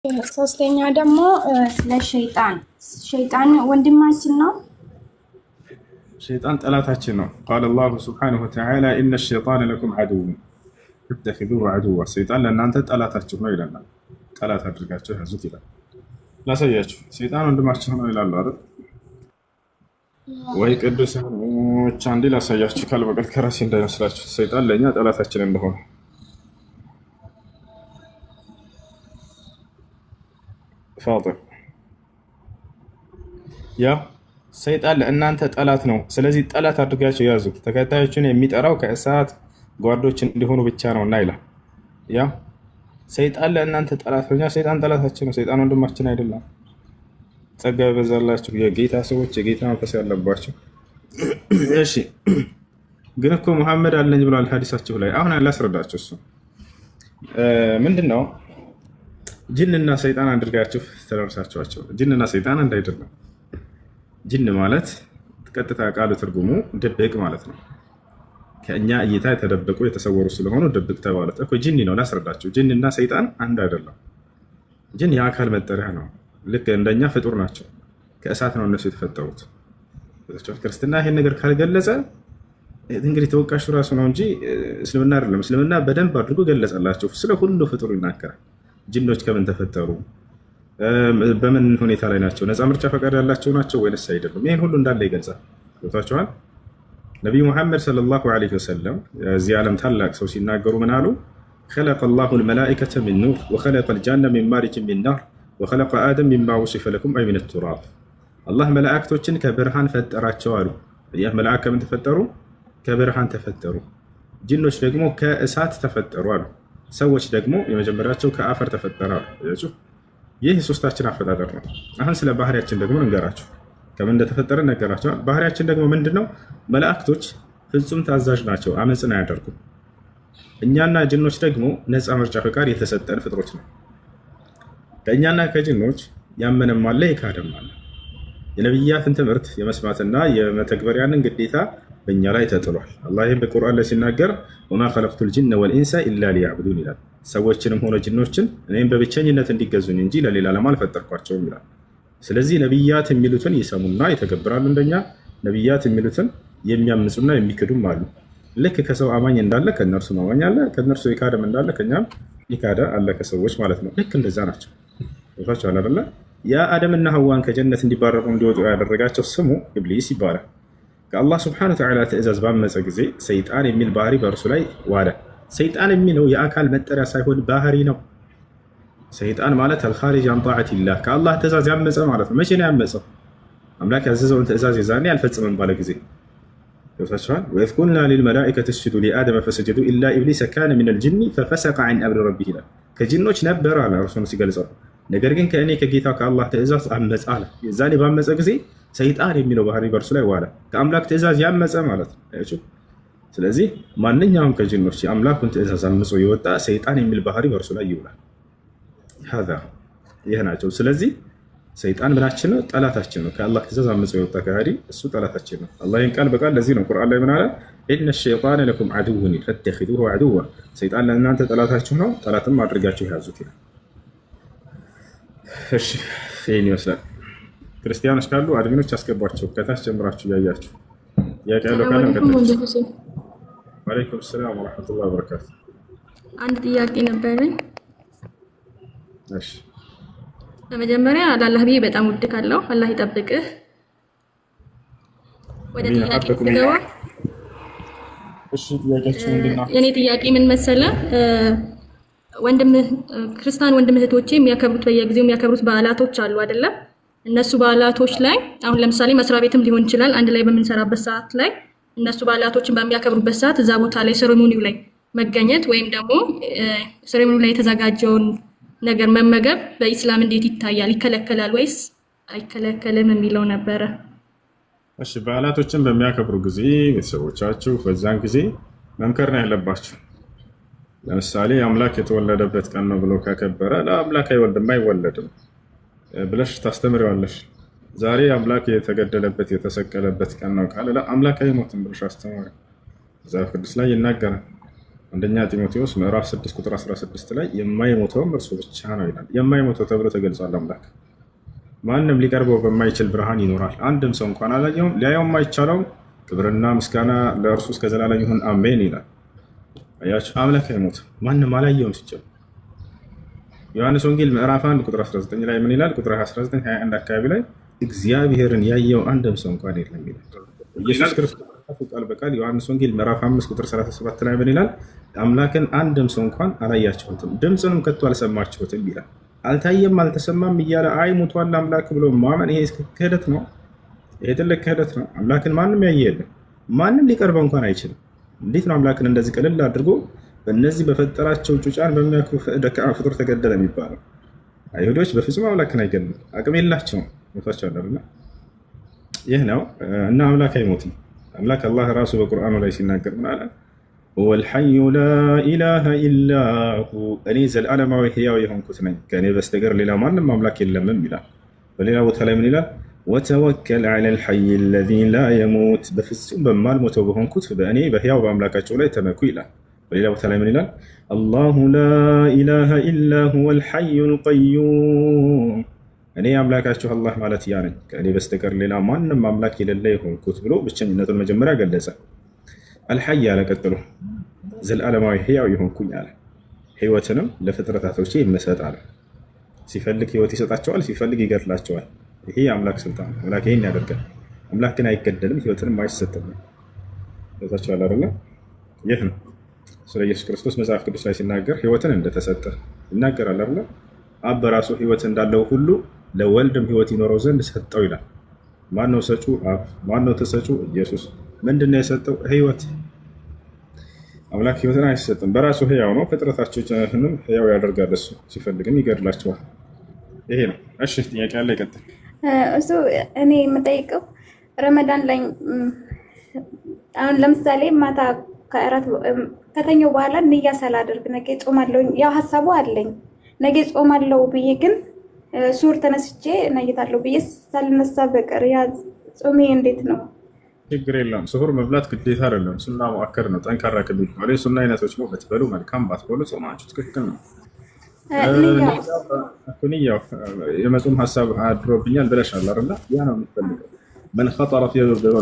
ሶስተኛ ደግሞ ስለ ሸይጣን ወንድማችን ነው። ሸይጣን ጠላታችን ነው። ቃለ አላሁ ሱብሓነሁ ወተዓላ ኢነ ሸይጣነ ለኩም ዐዱውን ፈተኺዙሁ ዐዱዋ፣ ሰይጣን ለእናንተ ጠላታችሁ ነው ይለናል። ጠላት አድርጋችሁ ያዙት ይላል። ላሳያችሁ። ሰይጣን ወንድማችሁ ነው ይላሉ አይደል? ወይ ቅዱሳኖች፣ አንዴ ላሳያችሁ ካልበቀል ከራሴ እንዳይመስላችሁ ሰይጣን ለእኛ ጠላታችን እንደሆነ። ፋጢር ያ ሰይጣን ለእናንተ ጠላት ነው። ስለዚህ ጠላት አድርጋችሁ ያዙ። ተከታዮችን የሚጠራው ከእሳት ጓዶች እንዲሆኑ ብቻ ነው እና ይላል። ያ ሰይጣን ለእናንተ ጠላት ነው። ሰይጣን ጠላታችን ነው። ሰይጣን ወንድማችን አይደለም። ጸጋ ይበዛላችሁ የጌታ ሰዎች፣ የጌታ መንፈስ ያለባችሁ። እሺ ግን እኮ መሐመድ አለኝ ብሏል ሐዲሳችሁ ላይ። አሁን አላስረዳችሁ። እሱ ምንድነው? ጅንና ሰይጣን አድርጋችሁ ተደርሳችኋቸው። ጅንና ሰይጣን አንድ አይደለም። ጅን ማለት ቀጥታ ቃሉ ትርጉሙ ድብቅ ማለት ነው። ከእኛ እይታ የተደበቁ የተሰወሩ ስለሆኑ ድብቅ ተባሉት እኮ። ጅኒ ነው። ላስረዳችሁ። ጅንና ሰይጣን አንድ አይደለም። ጅን የአካል መጠሪያ ነው። ልክ እንደኛ ፍጡር ናቸው። ከእሳት ነው እነሱ የተፈጠሩት። ክርስትና ይሄን ነገር ካልገለጸ እንግዲህ ተወቃሹ ራሱ ነው እንጂ እስልምና አይደለም። እስልምና በደንብ አድርጎ ገለጸላቸው። ስለ ሁሉ ፍጡር ይናገራል። ጅኖች ከምን ተፈጠሩ? በምን ሁኔታ ላይ ናቸው? ነፃ ምርጫ ፈቃድ ያላቸው ናቸው ወይንስ አይደሉም? ይህን ሁሉ እንዳለ ይገልጻል። ገብቷችኋል? ነቢዩ ሙሐመድ ሰለላሁ ዐለይሂ ወሰለም የዚህ ዓለም ታላቅ ሰው ሲናገሩ ምን አሉ? خلق الله الملائكة من نور وخلق الجن من مارج من نار وخلق آدم مما وصف لكم أي من التراب. الله መላእክቶችን ከብርሃን ፈጠራቸው አሉ። ይህ መላእክት ከምን ተፈጠሩ? ከብርሃን ተፈጠሩ። ጅኖች ደግሞ ከእሳት ተፈጠሩ አሉ። ሰዎች ደግሞ የመጀመሪያቸው ከአፈር ተፈጠራሉ። ይህ የሶስታችን አፈጣጠር ነው። አሁን ስለ ባህሪያችን ደግሞ እንገራችሁ። ከምን እንደተፈጠረ ነገራቸው። ባህሪያችን ደግሞ ምንድነው? መላእክቶች ፍጹም ታዛዥ ናቸው፣ አመፅን አያደርጉም። እኛና ጅኖች ደግሞ ነፃ ምርጫ ፈቃድ የተሰጠን ፍጥሮች ነው። ከእኛና ከጅኖች ያመነም አለ፣ የካደም አለ። የነቢያትን ትምህርት የመስማትና የመተግበሪያንን ግዴታ በእኛ ላይ ተጥሏል። አላህ ይህም በቁርአን ላይ ሲናገር ወማ ኸለቅቱል ጂነ ወልኢንሰ ኢላ ሊያዕቡዱን ይላል። ሰዎችንም ሆነ ጅኖችን እኔም በብቸኝነት እንዲገዙኝ እንጂ ለሌላ ዓላማ አልፈጠርኳቸውም ይላል። ስለዚህ ነቢያት የሚሉትን ይሰሙና ይተገብራሉ። እንደኛ ነቢያት የሚሉትን የሚያምፁና የሚክዱም አሉ። ልክ ከሰው አማኝ እንዳለ ከእነርሱ አማኝ አለ፣ ከእነርሱ የካደም እንዳለ ከኛም የካደ አለ፣ ከሰዎች ማለት ነው። ልክ እንደዛ ናቸው። ቦታቸው አለ። ያ አደምና ሐዋን ከጀነት እንዲባረሩ እንዲወጡ ያደረጋቸው ስሙ ኢብሊስ ይባላል። ከአላህ ስብሐነሁ ወተዓላ ትእዛዝ ባመፀ ጊዜ ሰይጣን የሚል ባህሪ በእርሱ ላይ ዋለ። ሰይጣን የሚለው የአካል መጠሪያ ሳይሆን ባህሪ ነው። ሰይጣን ማለት አልኻሪጅ አን ጣዓቲላህ፣ ከአላህ ትእዛዝ ያመፀ ማለት ነው። መቼ ነው ያመፀው? አምላክ ያዘዘውን ትእዛዝ የዛኔ አልፈጽምም ባለ ጊዜ ገብታችኋል። ወኢዝ ቁልና ሊልመላኢከቲ እስጁዱ ሊአደመ ፈሰጀዱ ኢላ ኢብሊሰ ካነ ሚነል ጂኒ ፈፈሰቀ ዐን አምሪ ረቢህ ይላል። ከጅኖች ነበር አለ እርሱን ሲገልጸው፣ ነገር ግን ከእኔ ከጌታው ከአላህ ትእዛዝ አመፀ አለ። የዛኔ ባመፀ ጊዜ ሰይጣን የሚለው ባህሪ በእርሱ ላይ ዋለ። ከአምላክ ትእዛዝ ያመፀ ማለት ነው። ስለዚህ ማንኛውም ከጅኖች የአምላኩን ትእዛዝ አምፆ የወጣ ሰይጣን የሚል ባህሪ በእርሱ ላይ ይውላል። ይህ ናቸው። ስለዚህ ሰይጣን ምናችን ነው? ጠላታችን ነው። ከአላህ ትእዛዝ አምፆ የወጣ ከሃዲ እሱ ጠላታችን ነው። አላህ ይህን ቃል በቃል ለዚህ ነው ቁርአን ላይ ምን አለ? ኢነ ሸይጣነ ለኩም ዐዱውን ፈተኺዙሁ ዐዱዋ፣ ሰይጣን ለእናንተ ጠላታችሁ ነው፣ ጠላትም አድርጋችሁ ያዙት ይላል። እሺ ይህን ይመስላል። ክርስቲያኖች ካሉ አድሚኖች አስገቧቸው፣ ከታች ጀምራችሁ እያያችሁ ጥያቄ ያለው ካለ ከታች። ወአለይኩም ሰላም ወራህመቱላሂ ወበረካቱ። አንድ ጥያቄ ነበረኝ። እሺ በመጀመሪያ ለአላህ ብዬ በጣም ወድካለሁ፣ አላህ ይጠብቅህ። ወደ ጥያቄ ገባ። እሺ ጥያቄያችሁ ምንድነው? የኔ ጥያቄ ምን መሰለ? ክርስቲያን ወንድም እህቶቼ የሚያከብሩት በየጊዜው የሚያከብሩት በዓላቶች አሉ አይደለም? እነሱ በዓላቶች ላይ አሁን ለምሳሌ መስሪያ ቤትም ሊሆን ይችላል፣ አንድ ላይ በምንሰራበት ሰዓት ላይ እነሱ በዓላቶችን በሚያከብሩበት ሰዓት እዛ ቦታ ላይ ሴሬሞኒው ላይ መገኘት ወይም ደግሞ ሴሬሞኒው ላይ የተዘጋጀውን ነገር መመገብ በኢስላም እንዴት ይታያል? ይከለከላል ወይስ አይከለከልም የሚለው ነበረ። እሺ በዓላቶችን በሚያከብሩ ጊዜ ቤተሰቦቻችሁ በዛን ጊዜ መምከር ነው ያለባችሁ። ለምሳሌ አምላክ የተወለደበት ቀን ነው ብሎ ከከበረ ለአምላክ አይወለድም ብለሽ ታስተምሪዋለሽ። ዛሬ አምላክ የተገደለበት የተሰቀለበት ቀን ነው ካለ ለአምላክ አይሞትም ብለሽ አስተምሪ። መጽሐፍ ቅዱስ ላይ ይናገራል። አንደኛ ጢሞቴዎስ ምዕራፍ 6 ቁጥር 16 ላይ የማይሞተውም እርሱ ብቻ ነው ይላል። የማይሞተው ተብሎ ተገልጿል። አምላክ ማንም ሊቀርበው በማይችል ብርሃን ይኖራል። አንድም ሰው እንኳን አላየውም፣ ሊያየው የማይቻለው ክብርና ምስጋና ለእርሱ እስከ ዘላለም ይሁን አሜን ይላል። አያችሁ፣ አምላክ አይሞትም፣ ማንም አላየውም ሲጀምር። ዮሐንስ ወንጌል ምዕራፍ 1 ቁጥር 19 ላይ ምን ይላል? ቁጥር 19 21 አካባቢ ላይ እግዚአብሔርን ያየው አንድም ሰው እንኳን የለም ይላል። ኢየሱስ ክርስቶስ ቃል በቃል ዮሐንስ ወንጌል ምዕራፍ 5 ቁጥር 37 ላይ ምን ይላል? አምላክን አንድም ሰው እንኳን አላያችሁትም፣ ድምፅንም ከቶ አልሰማችሁትም ይላል። አልታየም አልተሰማም እያለ አይ ሞቷል አምላክ ብሎ ማመን ይሄ ክህደት ነው። ይሄ ትልቅ ክህደት ነው። አምላክን ማንም ያየ የለም፣ ማንም ሊቀርበው እንኳን አይችልም። እንዴት ነው አምላክን እንደዚህ ቅልል አድርጎ በእነዚህ በፈጠራቸው ጩጫን በሚያክሩ ደካማ ፍጡር ተገደለ የሚባለው? አይሁዶች በፍጹም አምላክን አይገድሉም፣ አቅም የላቸውም። ሞቷቸዋል አይደል? ይህ ነው እና አምላክ አይሞትም። አምላክ አላህ ራሱ በቁርአኑ ላይ ሲናገር ምን አለ? ሁወል ሐዩ ላ ኢላሃ ኢላ ሁ፣ እኔ ዘላለማዊ ሕያው የሆንኩት ነኝ፣ ከእኔ በስተቀር ሌላ ማንም አምላክ የለምም ይላል። በሌላ ቦታ ላይ ምን ይላል? ወተወከል ዐለል ሐይ አለዚ ላ የሙት፣ በፍጹም በማልሞተው በሆንኩት በእኔ በሕያው በአምላካቸው ላይ ተመኩ ይላል። በሌላ ቦታ ላይ ምን ይላል? አላሁ ላ ኢላሃ ኢላ ሁወል ሐዩል ቀዩም፣ እኔ አምላካችሁ አላህ ማለት ያ ነኝ፣ ከእኔ በስተቀር ሌላ ማንም አምላክ የሌለ የሆንኩት ብሎ ብቸኝነቱን መጀመሪያ ገለጸ። አልሐይ አለ፣ ቀጥሎ ዘላለማዊ ሕያው የሆንኩኝ አለ። ሕይወትንም ለፍጥረታቶቼ የምሰጥ አለ። ሲፈልግ ሕይወት ይሰጣቸዋል፣ ሲፈልግ ይገድላቸዋል። ይሄ የአምላክ ስልጣን። አምላክ ይሄን ያደርጋል። አምላክ ግን አይገደልም፣ ሕይወትንም አይሰጥም። ታቸዋል አይደለ? ይህ ነው ስለ ኢየሱስ ክርስቶስ መጽሐፍ ቅዱስ ላይ ሲናገር ሕይወትን እንደተሰጠ ይናገራል አይደለ? አብ በራሱ ሕይወት እንዳለው ሁሉ ለወልድም ሕይወት ይኖረው ዘንድ ሰጠው ይላል። ማነው ሰጩ? አብ። ማነው ተሰጩ? ኢየሱስ። ምንድነው የሰጠው? ሕይወት። አምላክ ሕይወትን አይሰጥም፣ በራሱ ሕያው ነው። ፍጥረታቸውንም ሕያው ያደርጋል፣ እሱ ሲፈልግም ይገድላቸዋል። ይሄ ነው። እሺ ጥያቄ አለ? ይቀጥል። እሱ እኔ የምጠይቀው ረመዳን ላይ አሁን ለምሳሌ ማታ ከተኛው በኋላ ንያ ሳላደርግ ነገ ጾማለሁ፣ ያው ሀሳቡ አለኝ ነገ ጾማለሁ ብዬ ግን ሱር ተነስቼ ነይታለሁ ብዬ ሳልነሳ በቀር ያ ጾሜ እንዴት ነው? ችግር የለም። ስሁር መብላት ግዴታ አይደለም፣ ሱና ሙአከድ ነው። ጠንካራ ከሚባሉ የሱና አይነቶች ነው። በትበሉ መልካም፣ ባትበሉ ጾማችሁ ትክክል ነው። ንያው የመጾም ሀሳብ አድሮብኛል ብለሻል አይደል? ያ ነው የሚፈልገው። من خطر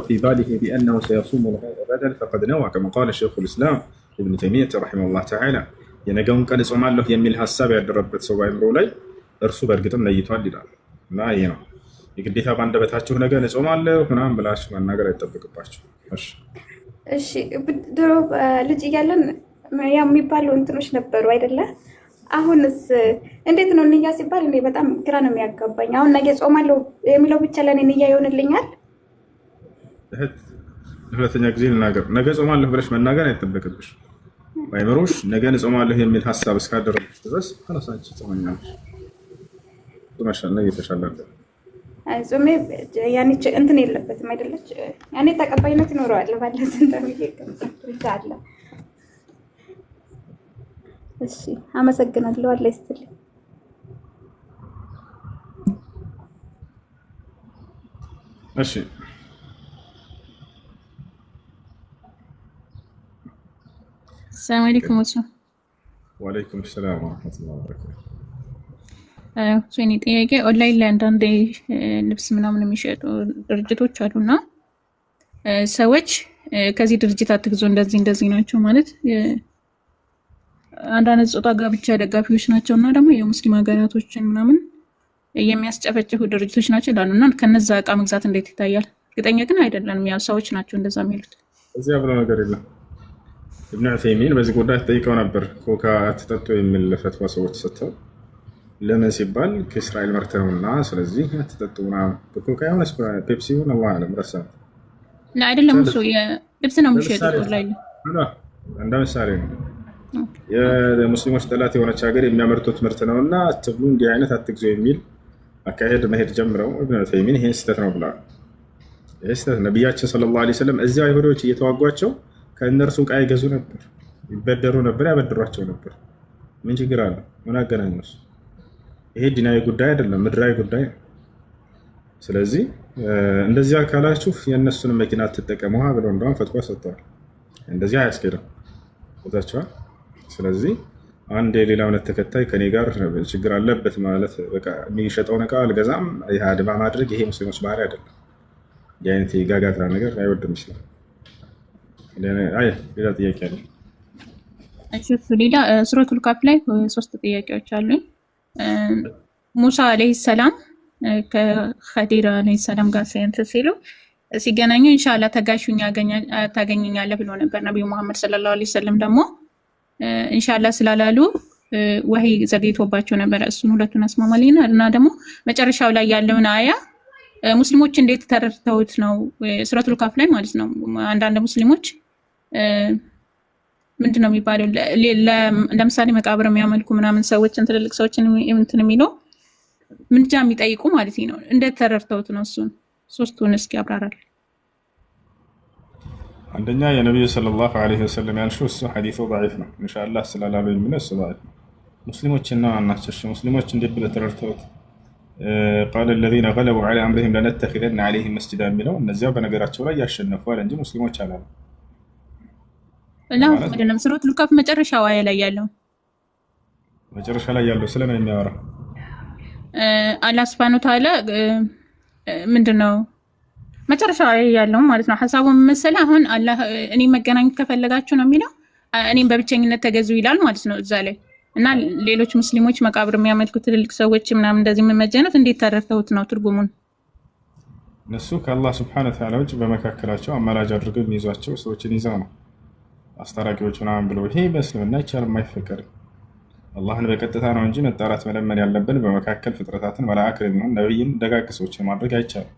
في باله بأنه سيصوم غدا فقد نوى كما قال شيخ الإسلام ابن تيمية رحمه الله تعالى የነገውን ቀን እጾማለሁ የሚል ሀሳብ ያደረበት ሰው አይምሮ ላይ እርሱ በእርግጥም ነይቷል ይላል። እና ይሄ ነው የግዴታ ባንደበታችሁ ነገ እጾማለሁ ምናምን ብላችሁ መናገር አይጠበቅባችሁ። እሺ ድሮ ልጅ እያለን ያው የሚባሉ እንትኖች ነበሩ አይደለ? አሁንስ እንዴት ነው? ንያ ሲባል እኔ በጣም ግራ ነው የሚያጋባኝ። አሁን ነገ ጾማለሁ የሚለው ብቻ ለኔ ንያ ይሆንልኛል? ሁለተኛ ጊዜ ልናገር፣ ነገ ጾማለሁ ብለሽ መናገር አይጠበቅብሽ። ባይመሮሽ ነገ እጾማለሁ የሚል ሀሳብ እስካደረግሽ ድረስ አላሳች ጾመኛለሽ። ጾመሻል ነገ ተሻላል። ጾሜ ያኔ እንትን የለበትም አይደለች? ያኔ ተቀባይነት ይኖረዋል ማለት እንደሚል ይገምታል። እሺ አመሰግናለሁ። አላህ ይስጥልኝ። እሺ ሰላም አለይኩም። ወአለይኩም ሰላም ወራህመቱላሂ ወበረካቱ። እኔ ጥያቄ ኦንላይን ላይ አንዳንድ ልብስ ምናምን የሚሸጡ ድርጅቶች አሉና ሰዎች ከዚህ ድርጅት አትግዙ እንደዚህ ናቸው ማለት አንዳንድ ጾታ ጋብቻ ደጋፊዎች ናቸውና ደግሞ የሙስሊም ሀገራቶችን ምናምን የሚያስጨፈጭፉ ድርጅቶች ናቸው ይላሉና ከነዛ እቃ መግዛት እንዴት ይታያል? እርግጠኛ ግን አይደለም፣ ያው ሰዎች ናቸው እንደዛ የሚሉት። እዚህ አብሮ ነገር የለም። ኢብኑ ዑሰይሚን በዚህ ጉዳይ ተጠይቀው ነበር። ኮካ አትጠጡ የሚል ፈትዋ ሰዎች ሰጥተው ለምን ሲባል ከእስራኤል ምርት ነውና ስለዚህ አትጠጡ ምናምን። በኮካ የሆነ ፔፕሲ ሆነ አላህ አለም ረሳት አይደለም። እሱ የልብስ ነው የሚሸጡት ላይ እንደ ምሳሌ ነው። የሙስሊሞች ጠላት የሆነች ሀገር የሚያመርቱት ምርት ነውና አትብሉ፣ እንዲህ አይነት አትግዙ የሚል አካሄድ መሄድ ጀምረው ኢብኑ ዑሰይሚን ይሄን ስህተት ነው ብለዋል። ይሄ ስህተት ነቢያችን ሰለላሁ ዐለይሂ ወሰለም እዚያ አይሁዶች እየተዋጓቸው ከእነርሱ ዕቃ ይገዙ ነበር፣ ይበደሩ ነበር፣ ያበድሯቸው ነበር። ምን ችግር አለ? ምን አገናኘው? ይሄ ዲናዊ ጉዳይ አይደለም፣ ምድራዊ ጉዳይ ነው። ስለዚህ እንደዚህ አካላችሁ የእነሱን መኪና አትጠቀሙ ብለው እንደውም ፈትዋ ሰጥተዋል። እንደዚህ አያስኬድም። ቦታቸዋል። ስለዚህ አንድ የሌላ እምነት ተከታይ ከኔ ጋር ችግር አለበት ማለት በቃ የሚሸጠውን እቃ አልገዛም፣ ይህ አድማ ማድረግ ይሄ ሙስሊሞች ባህሪ አይደለም። የአይነት የጋጋታ ነገር አይወድም ይችላል። ሌላ ጥያቄ አለ? ሌላ ሱረቱል ካፍ ላይ 3 ጥያቄዎች አሉኝ። ሙሳ አለይሂ ሰላም ከኸዲር አለይሂ ሰላም ጋር ሲሉ ሲገናኙ ኢንሻአላህ ተጋሹኝ ታገኘኛለህ ብሎ ነበር። ነብዩ መሐመድ ሰለላሁ ዐለይሂ ወሰለም ደግሞ ኢንሻአላህ ስላላሉ ወህይ ዘግይቶባቸው ነበር። እሱን ሁለቱን አስማማልኝና እና ደግሞ መጨረሻው ላይ ያለውን አያ ሙስሊሞች እንዴት ተረድተውት ነው? ሱረቱል ካፍ ላይ ማለት ነው። አንዳንድ ሙስሊሞች ምንድነው የሚባለው ለምሳሌ መቃብር የሚያመልኩ ምናምን ሰዎችን ትልልቅ ሰዎችን እንትን የሚለው ምንጃ የሚጠይቁ ማለት ነው። እንዴት ተረድተውት ነው? እሱን 3ቱን እስኪ ያብራራል። አንደኛ የነብዩ ሰለላሁ ዐለይሂ ወሰለም ያልሽው እሱ ሐዲሱ ضعيف ነው። ኢንሻአላህ ስላላሉ የሚለው እሱ ضعيف ነው። ሙስሊሞችና ማናቸሽ ሙስሊሞች እንዴት ብለው ተረድተውት قال الذين غلبوا على امرهم لنتخذن عليهم مسجدا የሚለው እነዚያው በነገራቸው ላይ ያሸነፈዋል እንጂ ሙስሊሞች አላሉ። እና ወደለም ሱረቱል ካፍ መጨረሻው አያ ላይ ያለው መጨረሻ ላይ ያለው ስለምን የሚያወራ አላህ Subhanahu Wa Ta'ala ምንድነው መጨረሻው አያ ያለው ማለት ነው። ሐሳቡ መሰለ አሁን አላህ እኔ መገናኘት ከፈለጋችሁ ነው የሚለው እኔም በብቸኝነት ተገዙ ይላል ማለት ነው እዛ ላይ። እና ሌሎች ሙስሊሞች መቃብር የሚያመልኩ ትልልቅ ሰዎች ምናምን እንደዚህ መመጀነት እንዴት ተረድተውት ነው ትርጉሙን? እነሱ ከአላህ Subhanahu Wa Ta'ala ውጭ በመካከላቸው አማላጅ አድርገው የሚይዟቸው ሰዎችን ይዘው ነው አስታራቂዎች ምናምን ብለው። ይሄ በእስልምና አይቻልም፣ አይፈቀድም። አላህን በቀጥታ ነው እንጂ መጣራት መለመን ያለብን በመካከል ፍጥረታትን መላእክት የሚሆን ነብይን ደጋግ ሰዎችን ማድረግ አይቻልም።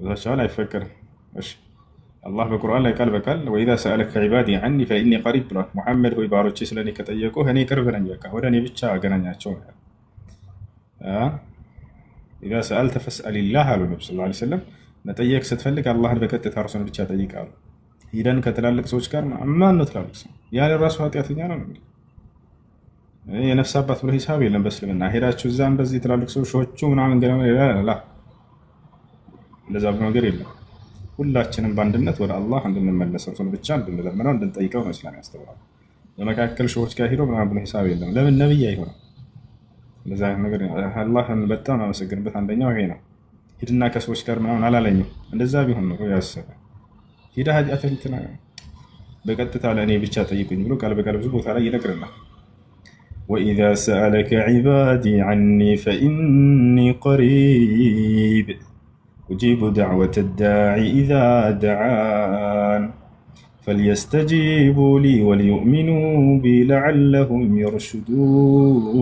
ወዛቻው አይፈቀድም። እሺ አላህ በቁርአን ላይ ቃል በቃል ወኢዛ ሰአለከ ዒባዲ ዐኒ ፈኢኒ ቀሪብ ብሏል። ሙሐመድ ሆይ ባሮቼ ስለኔ ከጠየቁ እኔ ቅርብ ነኝ፣ በቃ ወደ እኔ ብቻ አገናኛቸው ነው። ኢዛ ሰአልተ ፈስአሊላህ አሉ ነብዩ ሰለላሁ ዐለይሂ ወሰለም። መጠየቅ ስትፈልግ አላህን በቀጥታ እርሱን ብቻ ጠይቃሉ። ሂደን ከትላልቅ ሰዎች ጋር ማን ነው ትላልቅ ሰው ያለ ራሱ ኃጢአተኛ ነው እንዴ? የነፍስ አባት ብሎ ሂሳብ የለም በእስልምና። ሄዳችሁ እዛም በዚህ ትላልቅ ሰዎቹ ምናምን ገና ላ እንደዛ ነገር የለም። ሁላችንም በአንድነት ወደ አላህ እንድንመለስ እርሱን ብቻ እንድንለምነው እንድንጠይቀው ነው እስላም ያስተምራል። በመካከል ሰዎች ጋር ሄዶ ምናምን ብሎ ሂሳብ የለም። ለምን ነብይ አይሆንም? እንደዛ ነገር አላህን በጣም አመሰግንበት አንደኛው ይሄ ነው። ሂድና ከሰዎች ጋር ምናምን አላለኝም። እንደዛ ቢሆን ነው ያሰበ ሂዳ ሀጃተንትና በቀጥታ ለእኔ ብቻ ጠይቁኝ ብሎ ቃል በቃል ብዙ ቦታ ላይ ይነግረናል። ወኢዛ ሰአለከ ዒባዲ ዐኒ ፈኢኒ ቀሪብ ኡጂቡ ደዕወተ ዳዒ ኢዛ ደዓን ፈልየስተጂቡ ሊ ወሊዩእሚኑ ቢ ለዐለሁም የርሹዱን።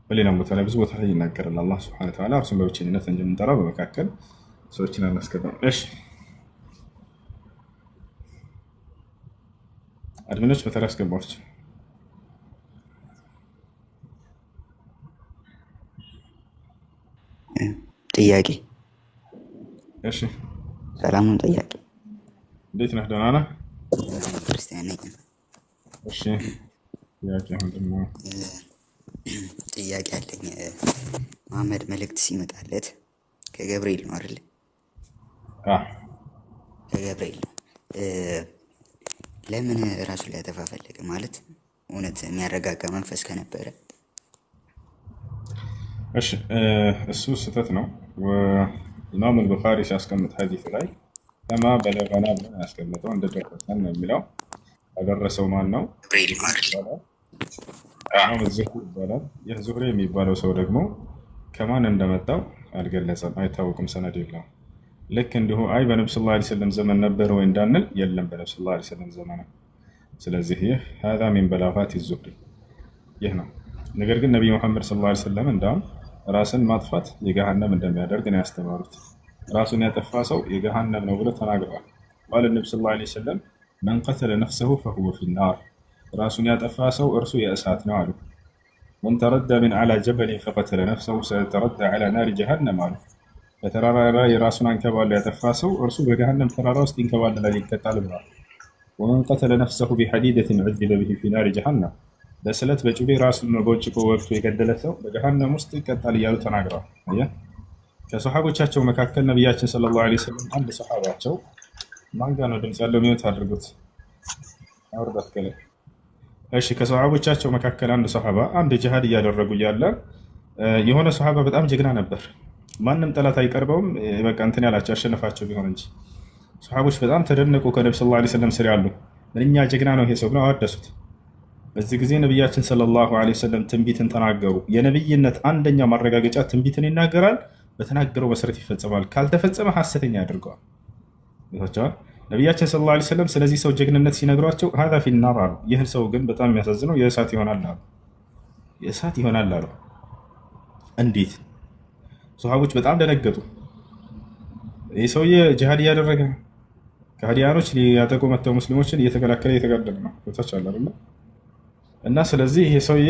በሌላም ቦታ ላይ ብዙ ቦታ ላይ ይናገራል አላህ ሱብሓነሁ ወተዓላ እርሱን በብቸኝነት እንደምንጠራው በመካከል ሰዎችን አናስገባም። እሺ አድሚኖች በተራ አስገባችሁ። ጥያቄ። እሺ ሰላም ነው። ጥያቄ እንዴት ነህ? ደህና ነህ? ክርስቲያን ነኝ። እሺ ጥያቄ ምንድን ነው? ጥያቄ አለኝ። መሐመድ መልእክት ሲመጣለት ከገብርኤል ነው አይደል? ከገብርኤል ነው። ለምን ራሱ ላይ ያጠፋ ፈለገ? ማለት እውነት የሚያረጋጋ መንፈስ ከነበረ። እሺ እሱ ስህተት ነው። ኢማም አልቡኻሪ ሲያስቀምጥ ሐዲስ ላይ ከማ በለገና ብሎ ያስቀምጠው እንደደረሰን ነው የሚለው። ያደረሰው ማን ነው? ገብርኤል ነው አይደል? አሁን ዙህሪ ይባላል። ይህ ዙህሪ የሚባለው ሰው ደግሞ ከማን እንደመጣው አልገለጸም፣ አይታወቅም፣ ሰነድ የለውም። ልክ እንዲሁ አይ በነብዩ ሰለላሁ ዐለይሂ ወሰለም ዘመን ነበር ወይ እንዳንል የለም በነብዩ ሰለላሁ ዐለይሂ ወሰለም ዘመን። ስለዚህ ይህ هذا من بلاغات الزهري ይህ ነው። ነገር ግን ነብዩ መሐመድ ሰለላሁ ዐለይሂ ወሰለም እንዳውም ራስን ማጥፋት የገሃነም እንደሚያደርግ ነው ያስተማሩት። ራሱን ያጠፋ ሰው የገሃነም ነው ብለው ተናግረዋል። قال النبي صلى الله عليه وسلم من قتل نفسه فهو في النار ራሱን ያጠፋ ሰው እርሱ የእሳት ነው አሉ። من تردى من على جبل فقتل نفسه سيتردى على نار جهنم አሉ። በተራራ ላይ ራሱን አንከባሎ ያጠፋ ሰው እርሱ በገሃነም ተራራ ውስጥ ይንከባለላል፣ ይቀጣል ብለዋል። ومن قتل نفسه بحديدة عذب به في نار جهنم በስለት በጩቤ ራሱን በቦጭቆ ወቅቱ የገደለ ሰው በገሃነም ውስጥ ይቀጣል እያሉ ተናግረዋል። አየህ ከሰሃቦቻቸው መካከል ነብያችን ሰለላሁ ዐለይሂ ወሰለም አንድ ሰሃባቸው ማን ጋር ነው ድምፅ ያለው? ሚዩት አድርጉት። አውርዳት ከላይ። እሺ ከሰሃቦቻቸው መካከል አንድ ሰሃባ አንድ ጂሃድ እያደረጉ እያለ የሆነ ሰሃባ በጣም ጀግና ነበር። ማንም ጠላት አይቀርበውም። በቃ እንትን ያላቸው ያሸነፋቸው ቢሆን እንጂ ሰሃቦች በጣም ተደነቁ። ከነብዩ ሰለላሁ ዐለይሂ ወሰለም ስር ያሉ ምንኛ ጀግና ነው ይሄ ሰው ብለው አወደሱት። በዚህ ጊዜ ነቢያችን ሰለላሁ ዐለይሂ ወሰለም ትንቢትን ተናገሩ። የነብይነት አንደኛው ማረጋገጫ ትንቢትን ይናገራል፣ በተናገረው መሰረት ይፈጸማል። ካልተፈጸመ ሐሰተኛ ያደርገዋል። ይታቻል። ነቢያችን ሰለላሁ ዐለይሂ ወሰለም ስለዚህ ሰው ጀግንነት ሲነግሯቸው ሀዛ ፊናር አሉ። ይህ ሰው ግን በጣም የሚያሳዝነው የእሳት ይሆናል አሉ። የእሳት ይሆናል አሉ። እንዴት? ሰሃቦች በጣም ደነገጡ። ይህ ሰውዬ ጂሃድ እያደረገ ከሃዲያኖች ሊያጠቁ መጥተው ሙስሊሞችን እየተከላከለ እየተጋደለ ነው። ይታቻል አይደል? እና ስለዚህ ይሄ ሰውዬ